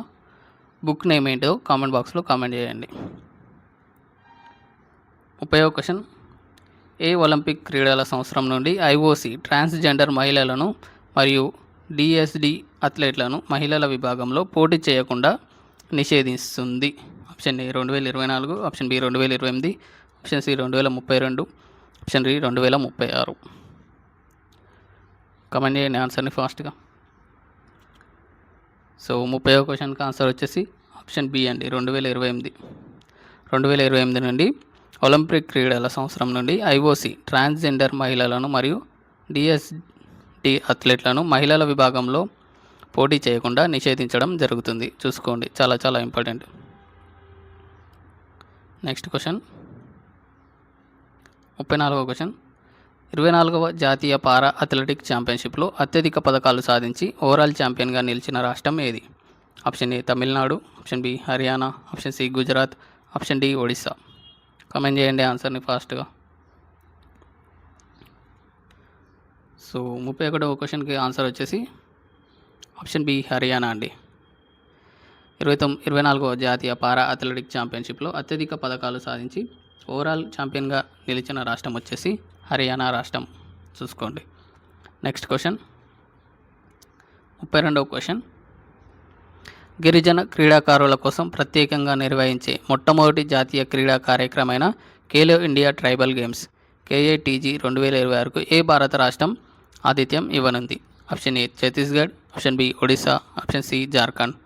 బుక్ నేమ్ ఏంటో కామెంట్ బాక్స్లో కామెంట్ చేయండి. 30వ క్వశ్చన్. ఏ ఒలింపిక్ క్రీడల సంవత్సరం నుండి IOC ట్రాన్స్జెండర్ మహిళలను మరియు DSD అథ్లెట్లను మహిళల విభాగంలో పోటీ చేయకుండా నిషేధిస్తుంది? Option A 2024, option B 2028, option C 2032, option D 2036. Comment చేయండి ఆన్సర్ని ఫాస్ట్గా. సో 30వ క్వశ్చన్కి ఆన్సర్ వచ్చేసి ఆప్షన్ బి అండి, 2028 నుండి ఒలింపిక్ క్రీడల సంవత్సరం నుండి IOC ట్రాన్స్జెండర్ మహిళలను మరియు DSD అథ్లెట్లను మహిళల విభాగంలో పోటీ చేయకుండా నిషేధించడం జరుగుతుంది. చూసుకోండి, చాలా చాలా ఇంపార్టెంట్. నెక్స్ట్ క్వశ్చన్ 34వ క్వశ్చన్. 24వ జాతీయ పారా అథ్లెటిక్ ఛాంపియన్షిప్లో అత్యధిక పథకాలు సాధించి ఓవరాల్ ఛాంపియన్గా నిలిచిన రాష్ట్రం ఏది? Option A Tamil Nadu, option B Haryana, option C Gujarat, option D Odisha. Comment చేయండి ఆన్సర్ని ఫాస్ట్గా. సో 31వ క్వశ్చన్కి ఆన్సర్ వచ్చేసి ఆప్షన్ బి హర్యానా అండి. 24వ జాతీయ పారా అథ్లెటిక్ ఛాంపియన్షిప్లో అత్యధిక పథకాలు సాధించి ఓవరాల్ ఛాంపియన్గా నిలిచిన రాష్ట్రం వచ్చేసి హర్యానా రాష్ట్రం. చూసుకోండి. నెక్స్ట్ క్వశ్చన్ 32వ క్వశ్చన్. గిరిజన క్రీడాకారుల కోసం ప్రత్యేకంగా నిర్వహించే మొట్టమొదటి జాతీయ క్రీడా కార్యక్రమైన Khelo India tribal games KATG 2026కు ఏ భారత రాష్ట్రం ఆతిథ్యం ఇవ్వనుంది? Option A Chhattisgarh, option B Odisha, option C Jharkhand,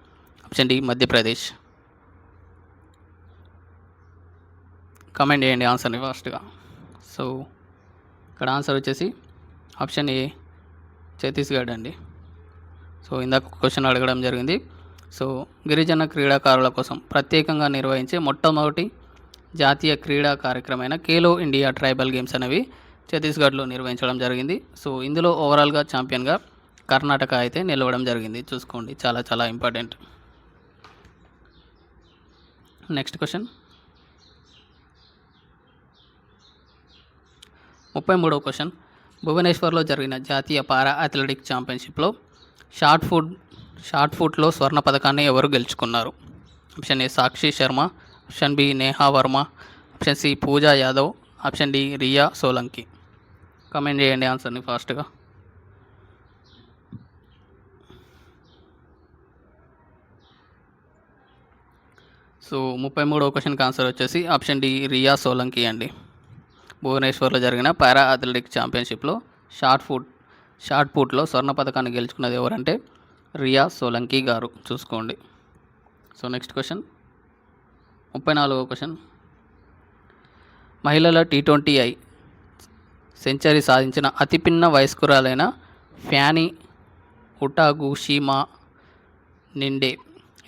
option D Madhya Pradesh. Comment చేయండి ఆన్సర్ని ఫాస్ట్గా. సో ఇక్కడ ఆన్సర్ వచ్చేసి ఆప్షన్ ఏ ఛత్తీస్గఢ్ అండి. సో ఇందాక క్వశ్చన్ అడగడం జరిగింది. సో గిరిజన క్రీడాకారుల కోసం ప్రత్యేకంగా నిర్వహించే మొట్టమొదటి జాతీయ క్రీడా కార్యక్రమైన ఖేలో ఇండియా ట్రైబల్ గేమ్స్ అనేవి ఛత్తీస్గఢ్లో నిర్వహించడం జరిగింది. సో ఇందులో ఓవరాల్గా ఛాంపియన్గా కర్ణాటక అయితే నిలవడం జరిగింది. చూసుకోండి, చాలా చాలా ఇంపార్టెంట్. నెక్స్ట్ క్వశ్చన్ 33వ క్వశ్చన్, భువనేశ్వర్లో జరిగిన జాతీయ పారా అథ్లెటిక్ ఛాంపియన్షిప్లో షార్ట్ పుట్లో స్వర్ణ పథకాన్ని ఎవరు గెలుచుకున్నారు? Option A Sakshi Sharma, option B Neha Verma, option C Pooja Yadav, option D Riya Solanki. Comment చేయండి ఆన్సర్ని ఫాస్ట్గా. సో 33వ క్వశ్చన్కి ఆన్సర్ వచ్చేసి ఆప్షన్ డి రియా సోలంకి అండి. భువనేశ్వర్లో జరిగిన పారా అథ్లెటిక్ ఛాంపియన్షిప్లో షార్ట్ పుట్లో స్వర్ణ పథకాన్ని గెలుచుకున్నది ఎవరంటే రియా సోలంకి గారు. చూసుకోండి. సో నెక్స్ట్ క్వశ్చన్, 34వ క్వశ్చన్, మహిళల T20I సెంచరీ సాధించిన అతి పిన్న వయస్కురాలైన ఫ్యానీ ఉటాగుషిమా నిండే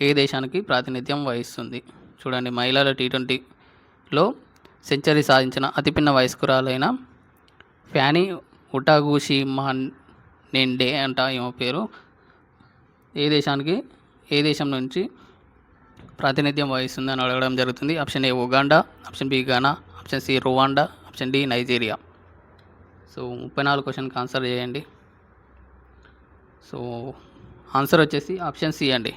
ఏ దేశానికి ప్రాతినిధ్యం వహిస్తుంది? చూడండి, మహిళల T20లో సెంచరీ సాధించిన అతి పిన్న వయస్కురాలైన ఫ్యానీ ఉటాగుషిమా నిండే అంట ఈమె పేరు. ఏ దేశం నుంచి ప్రాతినిధ్యం వహిస్తుంది అని అడగడం జరుగుతుంది. Option A Uganda, option B Ghana, option C Rwanda, option D Nigeria. So 34 క్వశ్చన్కి ఆన్సర్ చేయండి. సో ఆన్సర్ వచ్చేసి ఆప్షన్ సి అండి,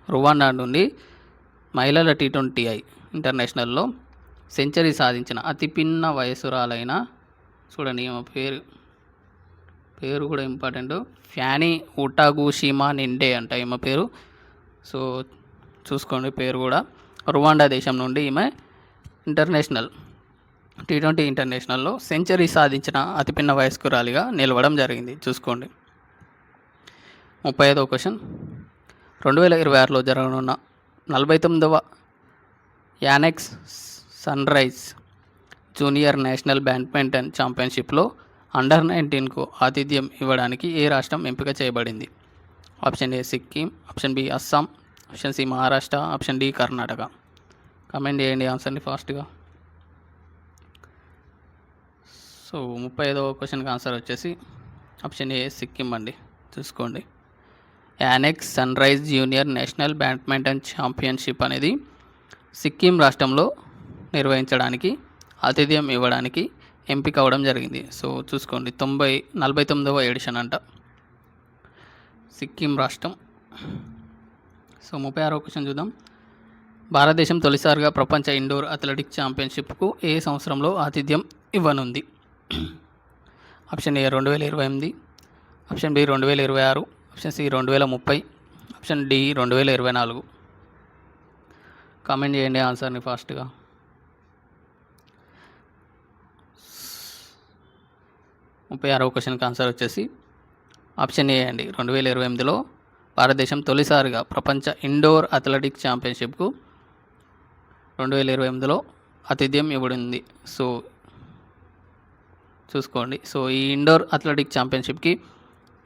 రువాండా నుండి మహిళల T20I ఇంటర్నేషనల్లో సెంచరీ సాధించిన అతి పిన్న వయసురాలైన, చూడండి ఈమె పేరు కూడా ఇంపార్టెంట్, ఫ్యానీ ఉటాగుషిమా నిండే అంట ఈమె పేరు. సో చూసుకోండి పేరు కూడా. రువాండా దేశం నుండి ఈమె T20 ఇంటర్నేషనల్లో సెంచరీ సాధించిన అతిపిన్న వయస్కురాలిగా నిలవడం జరిగింది. చూసుకోండి. 35వ క్వశ్చన్, 2026లో జరగనున్న 49వ Yonex sunrise junior national badminton ఛాంపియన్షిప్లో అండర్-19కు ఆతిథ్యం ఇవ్వడానికి ఏ రాష్ట్రం ఎంపిక చేయబడింది? Option A Sikkim, option B Assam, option C Maharashtra, option D Karnataka. Comment చేయండి ఆన్సర్ని ఫాస్ట్గా. సో 35వ క్వశ్చన్కి ఆన్సర్ వచ్చేసి ఆప్షన్ ఏ సిక్కిం అండి. చూసుకోండి, Yonex sunrise junior national badminton championship అనేది సిక్కిం రాష్ట్రంలో నిర్వహించడానికి ఆతిథ్యం ఇవ్వడానికి ఎంపిక అవ్వడం జరిగింది. సో చూసుకోండి, 49వ ఎడిషన్ అంట సిక్కిం రాష్ట్రం. సో 36వ క్వశ్చన్ చూద్దాం. భారతదేశం తొలిసారిగా ప్రపంచ ఇండోర్ అథ్లెటిక్ ఛాంపియన్షిప్కు ఏ సంవత్సరంలో ఆతిథ్యం ఇవ్వనుంది? Option A 2028, option B 2026, option C 2030, option D 2024. Comment చేయండి ఆన్సర్ని ఫాస్ట్గా. ముప్పై 36వ క్వశ్చన్కి ఆన్సర్ వచ్చేసి ఆప్షన్ ఏ అండి, 2028లో భారతదేశం తొలిసారిగా ప్రపంచ ఇండోర్ అథ్లెటిక్ ఛాంపియన్షిప్కు 2028లో ఆతిథ్యం ఇవ్వడింది. సో చూసుకోండి. సో ఈ ఇండోర్ అథ్లెటిక్ ఛాంపియన్షిప్కి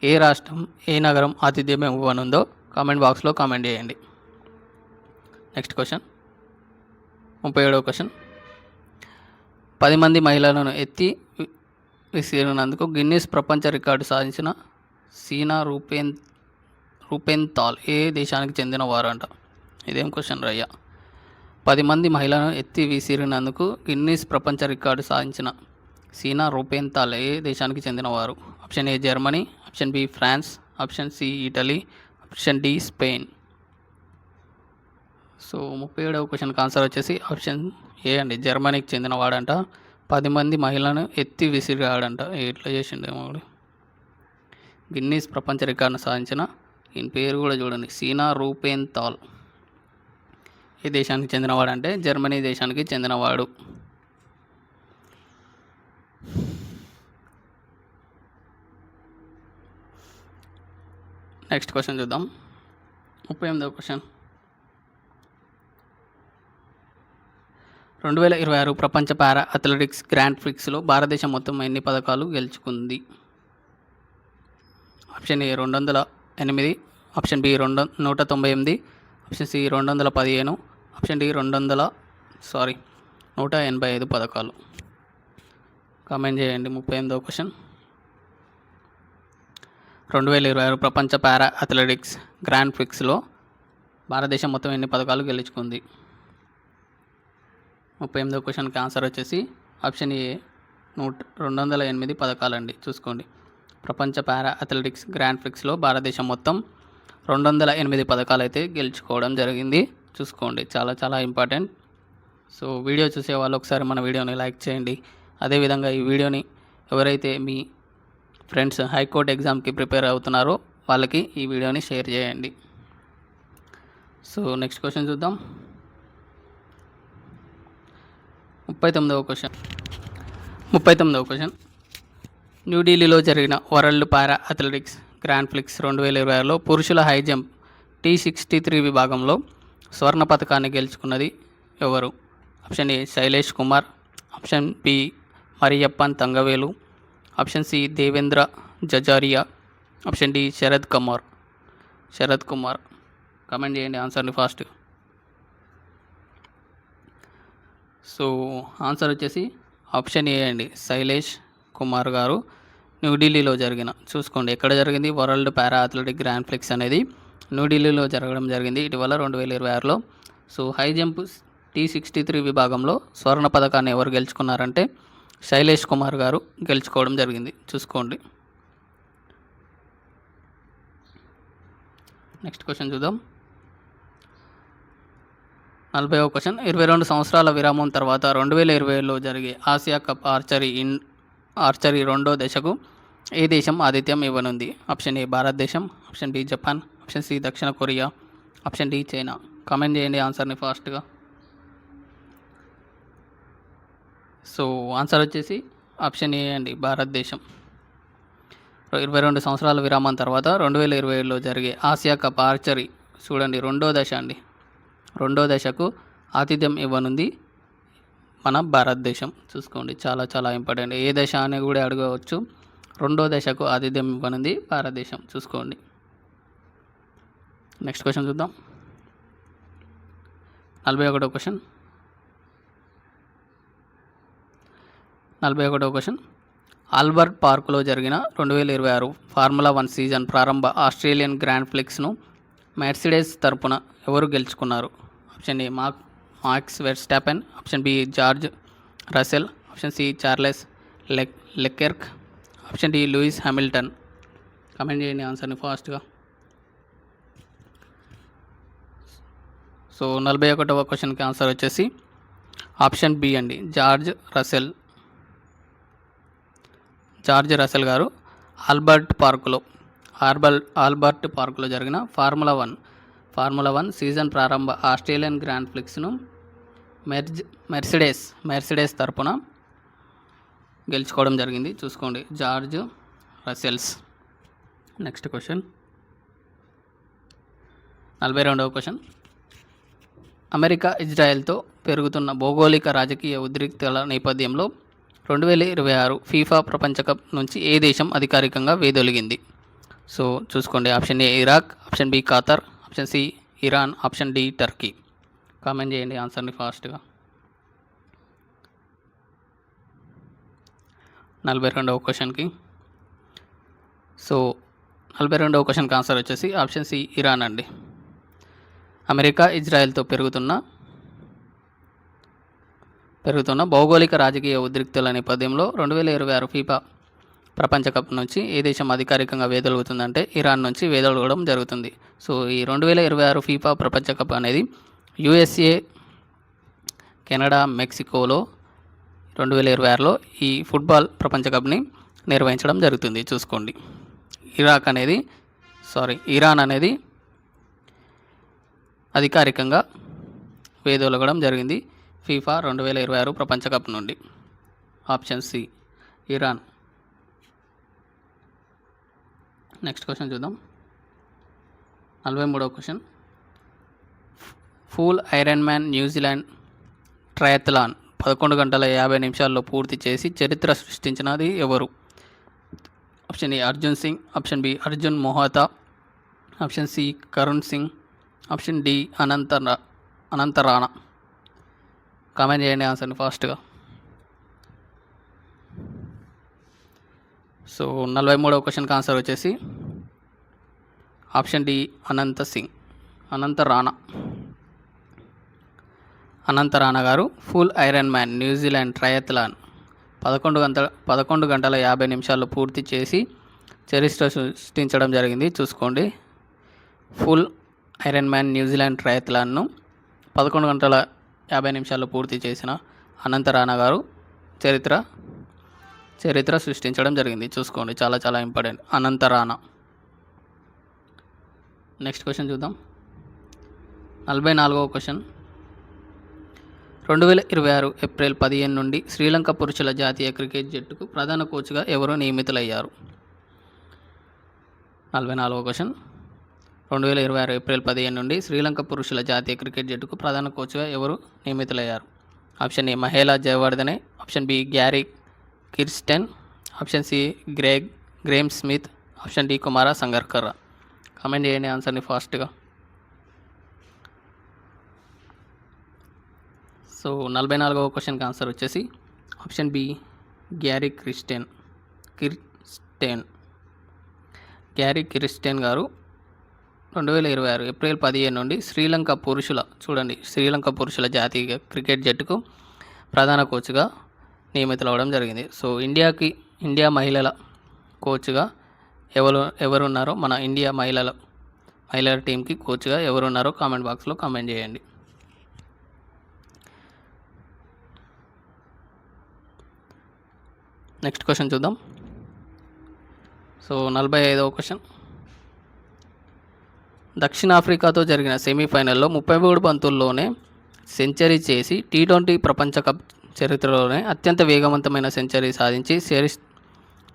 ఏ రాష్ట్రం, ఏ నగరం ఆతిథ్యం ఇవ్వనుందో కామెంట్ బాక్స్లో కామెంట్ చేయండి. నెక్స్ట్ క్వశ్చన్, 37వ క్వశ్చన్, 10 మంది మహిళలను ఎత్తి విసిరినందుకు గిన్నిస్ ప్రపంచ రికార్డు సాధించిన సీనా రూపెన్తాల్ ఏ దేశానికి చెందిన వారు అంట. ఇదేం క్వశ్చన్ రయ్యా. 10 మంది మహిళలను ఎత్తి విసిరినందుకు గిన్నిస్ ప్రపంచ రికార్డు సాధించిన సీనా రూపెన్తాల్ ఏ దేశానికి చెందినవారు? Option A Germany, option B France, option C Italy, option D Spain. So 37వ క్వశ్చన్కి ఆన్సర్ వచ్చేసి ఆప్షన్ ఏ అండి, జర్మనీకి చెందినవాడంట. 10 మంది మహిళలను ఎత్తి విసిరాడంట. ఎట్లా చేసిండేమో. గిన్నీస్ ప్రపంచ రికార్డును సాధించిన ఈయన పేరు కూడా చూడండి, సీనా రూపెన్తాల్. ఏ దేశానికి చెందినవాడంటే జర్మనీ దేశానికి చెందినవాడు. నెక్స్ట్ క్వశ్చన్ చూద్దాం. 38వ క్వశ్చన్, 2026 ప్రపంచ పారా అథ్లెటిక్స్ గ్రాండ్ ప్రిక్స్లో భారతదేశం మొత్తం ఎన్ని పథకాలు గెలుచుకుంది? Option A 208, option B 198, option C 215, option D 185 పథకాలు. కామెంట్ చేయండి. 38వ క్వశ్చన్, 2026 ప్రపంచ పారా అథ్లెటిక్స్ గ్రాండ్ ప్రిక్స్లో భారతదేశం మొత్తం ఎన్ని పథకాలు గెలుచుకుంది? 38వ క్వశ్చన్కి ఆన్సర్ వచ్చేసి ఆప్షన్ ఏ 208 పథకాలండి. చూసుకోండి. ప్రపంచ పారా అథ్లెటిక్స్ గ్రాండ్ ప్రిక్స్లో భారతదేశం మొత్తం 208 పథకాలైతే గెలుచుకోవడం జరిగింది. చూసుకోండి, చాలా చాలా ఇంపార్టెంట్. సో వీడియో చూసే వాళ్ళు ఒకసారి మన వీడియోని లైక్ చేయండి. అదేవిధంగా ఈ వీడియోని ఎవరైతే మీ ఫ్రెండ్స్ హైకోర్టు ఎగ్జామ్కి ప్రిపేర్ అవుతున్నారో వాళ్ళకి ఈ వీడియోని షేర్ చేయండి. సో నెక్స్ట్ క్వశ్చన్ చూద్దాం. 39వ క్వశ్చన్. న్యూఢిల్లీలో జరిగిన world para athletics grand prix 2026లో పురుషుల హై జంప్ T63 విభాగంలో స్వర్ణ పథకాన్ని గెలుచుకున్నది ఎవరు? Option A Shailesh Kumar, option B Mariyappan Thangavelu, option C Devendra Jhajharia, option D Sharad Kumar. Comment చేయండి ఆన్సర్ని ఫాస్ట్. సో ఆన్సర్ వచ్చేసి ఆప్షన్ ఏ అండి, శైలేష్ కుమార్ గారు. న్యూఢిల్లీలో చూసుకోండి ఎక్కడ జరిగింది, world para athletic grand prix అనేది న్యూఢిల్లీలో జరగడం జరిగింది ఇటీవల 2026లో. సో హై జంప్ T63 విభాగంలో స్వర్ణ పథకాన్ని ఎవరు గెలుచుకున్నారంటే శైలేష్ కుమార్ గారు గెలుచుకోవడం జరిగింది. చూసుకోండి. నెక్స్ట్ క్వశ్చన్ చూద్దాం. 40వ క్వశ్చన్. 22 సంవత్సరాల విరామం తర్వాత 2020లో జరిగే ఆసియా కప్ ఆర్చరీ రెండో దశకు ఏ దేశం ఆతిథ్యం ఇవ్వనుంది? Option A Bharatadesam, option B Japan, option C దక్షిణ Korea, option D China. Comment చేయండి ఆన్సర్ని ఫాస్ట్గా. సో ఆన్సర్ వచ్చేసి ఆప్షన్ ఏ అండి, భారతదేశం. 22 సంవత్సరాల విరామం తర్వాత 2027లో జరిగే ఆసియా కప్ ఆర్చరీ చూడండి రెండో దశకు ఆతిథ్యం ఇవ్వనుంది మన భారతదేశం. చూసుకోండి, చాలా చాలా ఇంపార్టెంట్. ఏ దశ అని కూడా అడగవచ్చు. రెండో దశకు ఆతిథ్యం ఇవ్వనుంది భారతదేశం. చూసుకోండి. నెక్స్ట్ క్వశ్చన్ చూద్దాం. 41వ క్వశ్చన్. ఆల్బర్ట్ పార్కులో జరిగిన 2026 ఫార్ములా 1 సీజన్ ప్రారంభ ఆస్ట్రేలియన్ గ్రాండ్ ప్రిక్స్ను మెర్సిడెస్ తరపున ఎవరు గెలుచుకున్నారు? Option A Max Verstappen, option B George Russell, option C Charles Leclerc, option D Lewis Hamilton. Comment చేయండి ఆన్సర్ని ఫాస్ట్గా. సో 41వ క్వశ్చన్కి ఆన్సర్ వచ్చేసి ఆప్షన్ బి అండి, జార్జ్ రసెల్ గారు ఆల్బర్ట్ పార్కులో జరిగిన ఫార్ములా 1 సీజన్ ప్రారంభ ఆస్ట్రేలియన్ గ్రాండ్ ప్రిక్స్ను మెర్సిడెస్ తరపున గెలుచుకోవడం జరిగింది. చూసుకోండి, జార్జ్ రసెల్స్. Next question. 42వ క్వశ్చన్. అమెరికా ఇజ్రాయెల్తో పెరుగుతున్న భౌగోళిక రాజకీయ ఉద్రిక్తల నేపథ్యంలో 2026 ఫీఫా ప్రపంచ కప్ నుంచి ఏ దేశం అధికారికంగా వైదొలిగింది? సో చూసుకోండి, option A Iraq, option B Qatar, option C Iran, option D Turkey. Comment చేయండి ఆన్సర్ని ఫాస్ట్గా. 42వ క్వశ్చన్కి. సో 42వ క్వశ్చన్కి ఆన్సర్ వచ్చేసి ఆప్షన్ సి ఇరాన్ అండి. అమెరికా ఇజ్రాయెల్తో పెరుగుతున్న భౌగోళిక రాజకీయ ఉద్రిక్తుల నేపథ్యంలో 2026 ఫీఫా ప్రపంచ కప్ నుంచి ఏ దేశం అధికారికంగా వేదొలుగుతుందంటే ఇరాన్ నుంచి వేదొలగడం జరుగుతుంది. సో ఈ 2026 ఫీఫా ప్రపంచ కప్ అనేది USA, కెనడా, మెక్సికోలో 2026లో ఈ ఫుట్బాల్ ప్రపంచ కప్ని నిర్వహించడం జరుగుతుంది. చూసుకోండి, ఇరాన్ అనేది అధికారికంగా వేదొలగడం జరిగింది ఫీఫా 2026 ప్రపంచ కప్ నుండి. Option C Iran. Next question చూద్దాం. 43వ question. Full Ironman New Zealand triathlon 11 గంటల 50 నిమిషాల్లో పూర్తి చేసి చరిత్ర సృష్టించినది ఎవరు? Option A Arjun Singh, option B Arjun Mohata, option C Karun Singh, option D Anant Rana. Comment చేయండి ఆన్సర్ని ఫాస్ట్గా. సో 43వ క్వశ్చన్కి ఆన్సర్ వచ్చేసి ఆప్షన్ డి అనంత రాణా గారు full iron man New Zealand triathlon 11 గంటల 50 నిమిషాల్లో పూర్తి చేసి చరిత్ర సృష్టించడం జరిగింది. చూసుకోండి. ఫుల్ ఐరన్మ్యాన్ న్యూజిలాండ్ ట్రయథ్లాన్ను 11 గంటల 50 నిమిషాల్లో పూర్తి చేసిన అనంత రాణా గారు చరిత్ర సృష్టించడం జరిగింది. చూసుకోండి, చాలా చాలా ఇంపార్టెంట్. అనంత రాణా. నెక్స్ట్ క్వశ్చన్ చూద్దాం. 44వ క్వశ్చన్. 2026 ఏప్రిల్ 15 నుండి శ్రీలంక పురుషుల జాతీయ క్రికెట్ జట్టుకు ప్రధాన కోచ్గా ఎవరు నియమితులయ్యారు? 44వ క్వశ్చన్. 2026 ఏప్రిల్ 15 నుండి శ్రీలంక పురుషుల జాతీయ క్రికెట్ జట్టుకు ప్రధాన కోచ్గా ఎవరు నియమితులయ్యారు? Option A Mahela Jayawardene, option B Gary Kirsten, option C Graeme Smith, option D Kumar Sangakkara. Comment చేయండి ఆన్సర్ని ఫాస్ట్గా. సో 44వ క్వశ్చన్కి ఆన్సర్ వచ్చేసి ఆప్షన్ బి గ్యారీ కిర్స్టెన్ గారు 2026 ఏప్రిల్ 15 నుండి శ్రీలంక పురుషుల జాతీయ క్రికెట్ జట్టుకు ప్రధాన కోచ్గా నియమితులవడం జరిగింది. సో ఇండియా మహిళల కోచ్గా ఎవరున్నారో, మన ఇండియా మహిళల టీంకి కోచ్గా ఎవరున్నారో కామెంట్ బాక్స్లో కామెంట్ చేయండి. నెక్స్ట్ క్వశ్చన్ చూద్దాం. సో 45వ క్వశ్చన్. దక్షిణాఫ్రికాతో జరిగిన సెమీఫైనల్లో 33 బంతుల్లోనే సెంచరీ చేసి T20 ప్రపంచ కప్ చరిత్రలోనే అత్యంత వేగవంతమైన సెంచరీ సాధించి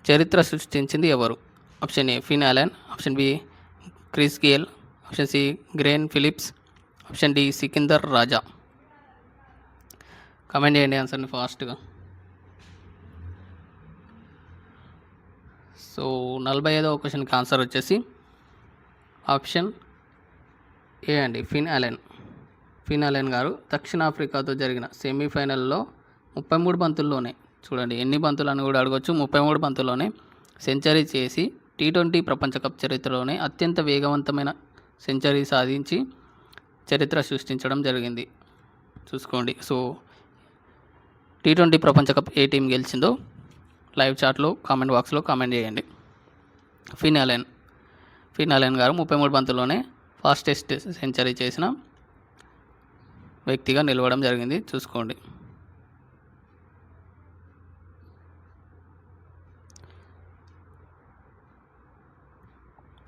చరిత్ర సృష్టించింది ఎవరు? Option A Finn Allen, option B Chris Gayle, option C Glenn Phillips, option D Sikandar Raza. Comment చేయండి ఆన్సర్ని ఫాస్ట్గా. సో 45వ క్వశ్చన్కి ఆన్సర్ వచ్చేసి ఆప్షన్ ఏ అండి, ఫిన్ అలెన్ గారు దక్షిణాఫ్రికాతో జరిగిన సెమీఫైనల్లో 33 బంతుల్లోనే, చూడండి ఎన్ని బంతులు అని కూడా అడగొచ్చు, 33 బంతుల్లోనే సెంచరీ చేసి T20 ప్రపంచ కప్ చరిత్రలోనే అత్యంత వేగవంతమైన సెంచరీ సాధించి చరిత్ర సృష్టించడం జరిగింది. చూసుకోండి. సో T20 ప్రపంచ కప్ ఏ టీం గెలిచిందో లైవ్ చాట్లో కామెంట్ బాక్స్లో కామెంట్ చేయండి. ఫిన్ అలెన్ గారు 33 బంతుల్లోనే ఫాస్టెస్ట్ సెంచరీ చేసిన వ్యక్తిగా నిలవడం జరిగింది. చూసుకోండి.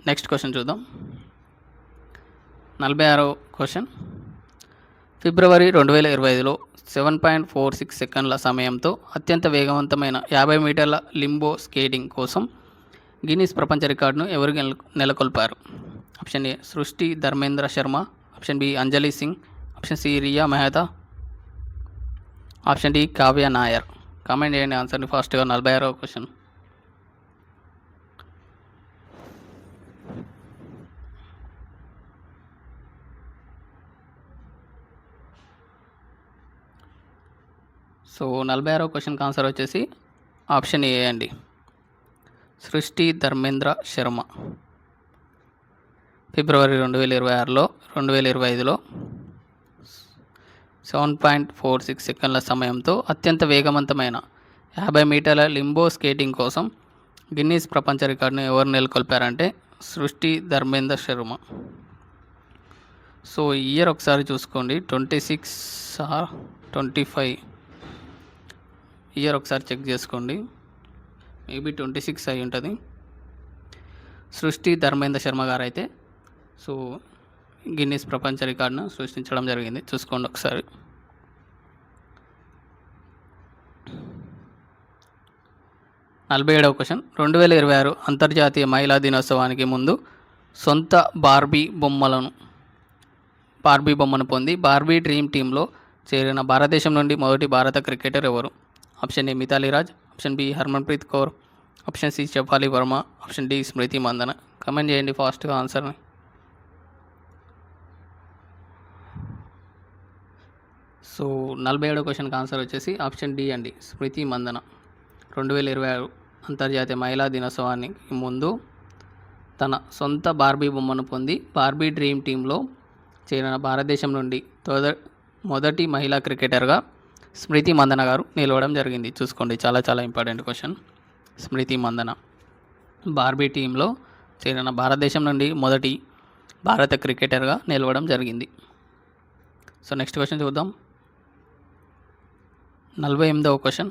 నెక్స్ట్ క్వశ్చన్ చూద్దాం. 46వ క్వశ్చన్. ఫిబ్రవరి 2025లో 7.46 సెకండ్ల సమయంతో అత్యంత వేగవంతమైన 50 మీటర్ల లింబో స్కేటింగ్ కోసం గిన్నిస్ ప్రపంచ రికార్డును ఎవరు నెలకొల్పారు? Option A Srishti Dharmendra Sharma, option B Anjali Singh, option C Riya Mehta, option D Kavya Nair. Comment చేయండి ఆన్సర్ని ఫాస్ట్గా. 46వ క్వశ్చన్. సో 46వ క్వశ్చన్కి ఆన్సర్ వచ్చేసి ఆప్షన్ ఏ అండి, సృష్టి ధర్మేంద్ర శర్మ. ఫిబ్రవరి 2025లో 7.46 సెకండ్ల సమయంతో అత్యంత వేగవంతమైన 50 మీటర్ల లింబో స్కేటింగ్ కోసం గిన్నీస్ ప్రపంచ రికార్డును ఎవరు నెలకొల్పారంటే సృష్టి ధర్మేంద్ర శర్మ. సో ఇయర్ ఒకసారి చూసుకోండి, 26 ఆర్ 25 ఇయర్ ఒకసారి చెక్ చేసుకోండి. మేబీ 26 అయి ఉంటుంది. సృష్టి ధర్మేంద్ర శర్మ గారు అయితే సో గిన్నీస్ ప్రపంచ రికార్డును సృష్టించడం జరిగింది. చూసుకోండి ఒకసారి. నలభై 47వ క్వశ్చన్. 2026 అంతర్జాతీయ మహిళా దినోత్సవానికి ముందు సొంత బార్బీ బొమ్మను పొంది బార్బీ డ్రీమ్ టీంలో చేరిన భారతదేశం నుండి మొదటి భారత క్రికెటర్ ఎవరు? Option A Mithali Raj, option B Harmanpreet Kaur, option C Shafali Verma, option D Smriti Mandhana. Comment చేయండి ఫాస్ట్గా ఆన్సర్ని. సో 47వ క్వశ్చన్కి ఆన్సర్ వచ్చేసి ఆప్షన్ డి అండి, స్మృతి మందన. 2026 అంతర్జాతీయ మహిళా దినోత్సవానికి ముందు తన సొంత బార్బీ బొమ్మను పొంది బార్బీ డ్రీమ్ టీంలో చేరిన భారతదేశం నుండి మొదటి మహిళా క్రికెటర్గా స్మృతి మందన గారు నిలవడం జరిగింది. చూసుకోండి, చాలా చాలా ఇంపార్టెంట్ క్వశ్చన్. స్మృతి మందన బార్బీ టీంలో చేరిన భారతదేశం నుండి మొదటి భారత క్రికెటర్గా నిలవడం జరిగింది. సో నెక్స్ట్ క్వశ్చన్ చూద్దాం. 48వ క్వశ్చన్.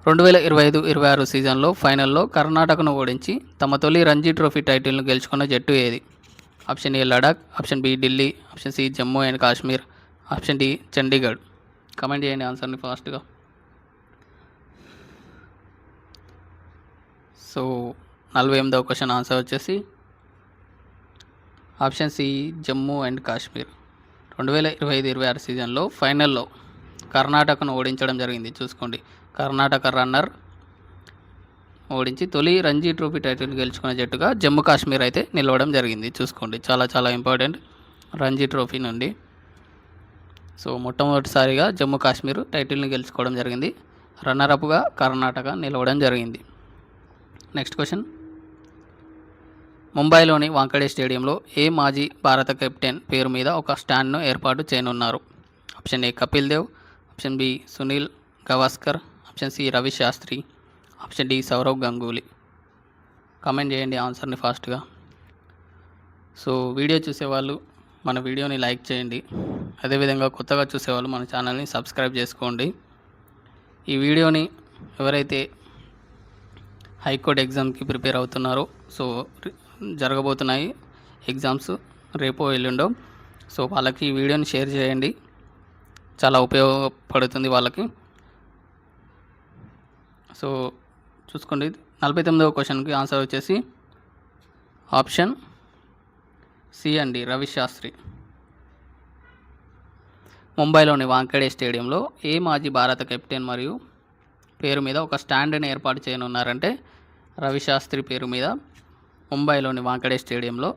2025-26 సీజన్లో ఫైనల్లో కర్ణాటకను ఓడించి తమ తొలి రంజీ ట్రోఫీ టైటిల్ను గెలుచుకున్న జట్టు ఏది? Option A Ladakh, option B Delhi, option C Jammu and Kashmir, option D Chandigarh. Comment చేయండి ఆన్సర్ని ఫాస్ట్గా. సో 48వ క్వశ్చన్ ఆన్సర్ వచ్చేసి option C Jammu and Kashmir. 2025-26 సీజన్లో ఫైనల్లో కర్ణాటకను ఓడించడం జరిగింది. చూసుకోండి, కర్ణాటక రన్నర్ ఓడించి తొలి రంజీ ట్రోఫీ టైటిల్ గెలుచుకున్న జట్టుగా జమ్మూ కాశ్మీర్ అయితే నిలవడం జరిగింది. చూసుకోండి, చాలా చాలా ఇంపార్టెంట్ రంజీ ట్రోఫీ నుండి. సో మొట్టమొదటిసారిగా జమ్మూ కాశ్మీర్ టైటిల్ని గెలుచుకోవడం జరిగింది. రన్నరప్గా కర్ణాటక నిలవడం జరిగింది. Next question. ముంబైలోని వాంఖడే స్టేడియంలో ఏ మాజీ భారత కెప్టెన్ పేరు మీద ఒక స్టాండ్ను ఏర్పాటు చేయనున్నారు? Option A Kapil Dev, option B Sunil Gavaskar, option C Ravi Shastri, option D Sourav Ganguly. Comment చేయండి ఆన్సర్ని ఫాస్ట్గా. సో వీడియో చూసేవాళ్ళు మన వీడియోని లైక్ చేయండి. అదేవిధంగా కొత్తగా చూసేవాళ్ళు మన ఛానల్ని సబ్స్క్రైబ్ చేసుకోండి. ఈ వీడియోని ఎవరైతే హైకోర్టు ఎగ్జామ్కి ప్రిపేర్ అవుతున్నారో, సో జరగబోతున్నాయి ఎగ్జామ్స్ రేపో ఎల్లుండో, సో వాళ్ళకి ఈ వీడియోని షేర్ చేయండి, చాలా ఉపయోగపడుతుంది వాళ్ళకి. సో చూసుకోండి, 49వ క్వశ్చన్కి ఆన్సర్ వచ్చేసి ఆప్షన్ సి అండి, రవి శాస్త్రి. ముంబైలోని వాంఖడే స్టేడియంలో ఏ మాజీ భారత కెప్టెన్ మరియు పేరు మీద ఒక స్టాండ్ని ఏర్పాటు చేయనున్నారంటే రవి శాస్త్రి పేరు మీద ముంబైలోని వాంఖడే స్టేడియంలో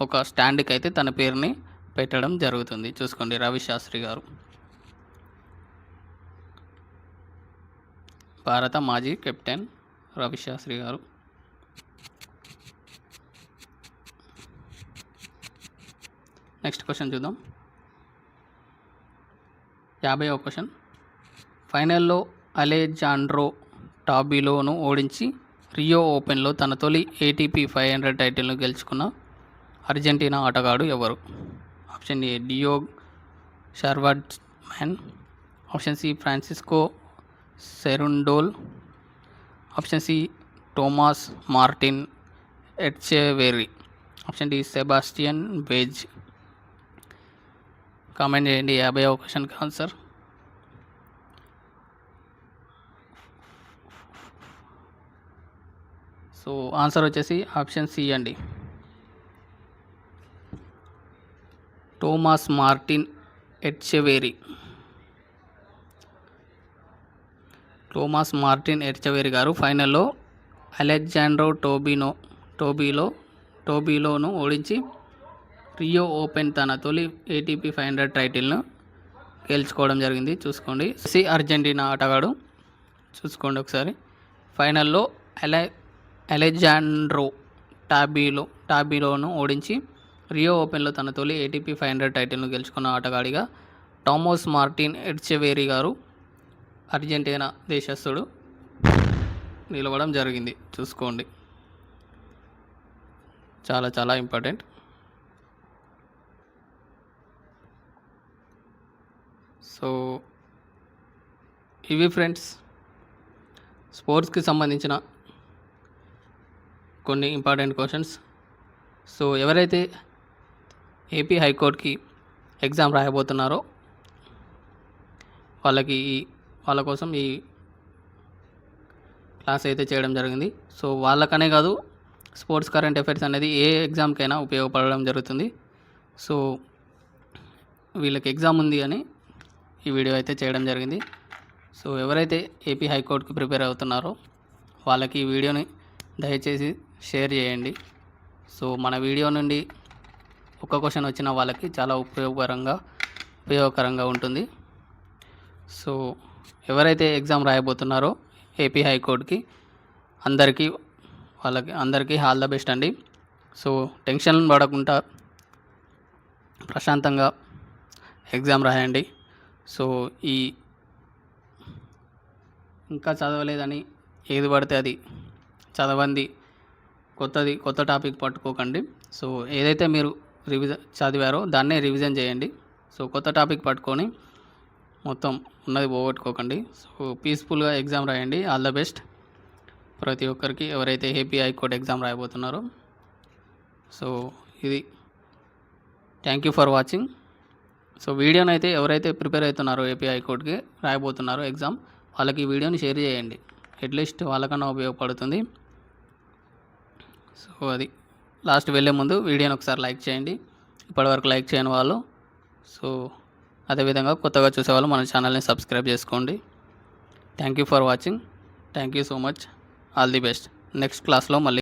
ఒక స్టాండ్కి అయితే తన పేరుని పెట్టడం జరుగుతుంది. చూసుకోండి, రవి శాస్త్రి గారు భారత మాజీ కెప్టెన్ రవి శాస్త్రి గారు. నెక్స్ట్ క్వశ్చన్ చూద్దాం. 50వ క్వశ్చన్. ఫైనల్లో అలెజాండ్రో టాబిలోను ఓడించి రియో ఓపెన్లో తన తొలి ATP 500 టైటిల్ను గెలుచుకున్న అర్జెంటీనా ఆటగాడు ఎవరు? Option A Diego Schwartzman, option C Francisco Cerundolo, option C Tomas Martin Etcheverry, option D Sebastian Baez. Comment చేయండి 50వ క్వశ్చన్కి ఆన్సర్. సో ఆన్సర్ వచ్చేసి ఆప్షన్ సి అండి, టోమాస్ మార్టిన్ ఎట్చెవెరీ. టోమాస్ మార్టిన్ ఎట్చెవెరీ గారు ఫైనల్లో అలెజాండ్రో టోబిలోను ఓడించి రియో ఓపెన్ తన తొలి ATP 500 టైటిల్ను గెలుచుకోవడం జరిగింది. చూసుకోండి, అర్జెంటీనా ఆటగాడు. చూసుకోండి ఒకసారి, ఫైనల్లో అలెజాండ్రో టాబిలోను ఓడించి రియో ఓపెన్లో తన తొలి ATP 500 టైటిల్ను గెలుచుకున్న ఆటగాడిగా టోమాస్ మార్టిన్ ఎట్చెవెరీ గారు అర్జెంటీనా దేశస్థుడు నిలవడం జరిగింది. చూసుకోండి, చాలా చాలా ఇంపార్టెంట్. సో ఇవి ఫ్రెండ్స్ స్పోర్ట్స్కి సంబంధించిన కొన్ని ఇంపార్టెంట్ క్వశ్చన్స్. సో ఎవరైతే ఏపీ హైకోర్టుకి ఎగ్జామ్ రాయబోతున్నారో వాళ్ళ కోసం ఈ క్లాస్ అయితే చేయడం జరిగింది. సో వాళ్ళకనే కాదు, స్పోర్ట్స్ కరెంట్ అఫైర్స్ అనేది ఏ ఎగ్జామ్కైనా ఉపయోగపడడం జరుగుతుంది. సో వీళ్ళకి ఎగ్జామ్ ఉంది అని ఈ వీడియో అయితే చేయడం జరిగింది. సో ఎవరైతే ఏపీ హైకోర్టుకి ప్రిపేర్ అవుతున్నారో వాళ్ళకి ఈ వీడియోని దయచేసి షేర్ చేయండి. సో మన వీడియో నుండి ఒక్క క్వశ్చన్ వచ్చిన వాళ్ళకి చాలా ఉపయోగకరంగా ఉంటుంది. సో ఎవరైతే ఎగ్జామ్ రాయబోతున్నారో ఏపీ హైకోర్టుకి అందరికీ ఆల్ ద బెస్ట్ అండి. సో టెన్షన్ పడకుండా ప్రశాంతంగా ఎగ్జామ్ రాయండి. సో ఈ ఇంకా చదవలేదని ఏది పడితే అది చదవండి, కొత్త టాపిక్ పట్టుకోకండి. సో ఏదైతే మీరు చదివారో దాన్నే రివిజన్ చేయండి. సో కొత్త టాపిక్ పట్టుకొని మొత్తం ఉన్నది పోగొట్టుకోకండి. సో పీస్ఫుల్గా ఎగ్జామ్ రాయండి. ఆల్ ద బెస్ట్ ప్రతి ఒక్కరికి, ఎవరైతే ఏపీ హైకోర్టు ఎగ్జామ్ రాయబోతున్నారో. సో ఇది thank you for watching. So వీడియోని అయితే ఎవరైతే ప్రిపేర్ అవుతున్నారో ఏపీ హైకోర్టుకి రాయబోతున్నారో ఎగ్జామ్, వాళ్ళకి ఈ వీడియోని షేర్ చేయండి. అట్లీస్ట్ వాళ్ళకన్నా ఉపయోగపడుతుంది. సో అది లాస్ట్ వెళ్ళే ముందు వీడియోని ఒకసారి లైక్ చేయండి, ఇప్పటివరకు లైక్ చేయని వాళ్ళు. సో అదేవిధంగా కొత్తగా చూసేవాళ్ళు మన ఛానల్ని సబ్స్క్రైబ్ చేసుకోండి. Thank you for watching. Thank you so much. All the best. Next క్లాస్లో మళ్ళీ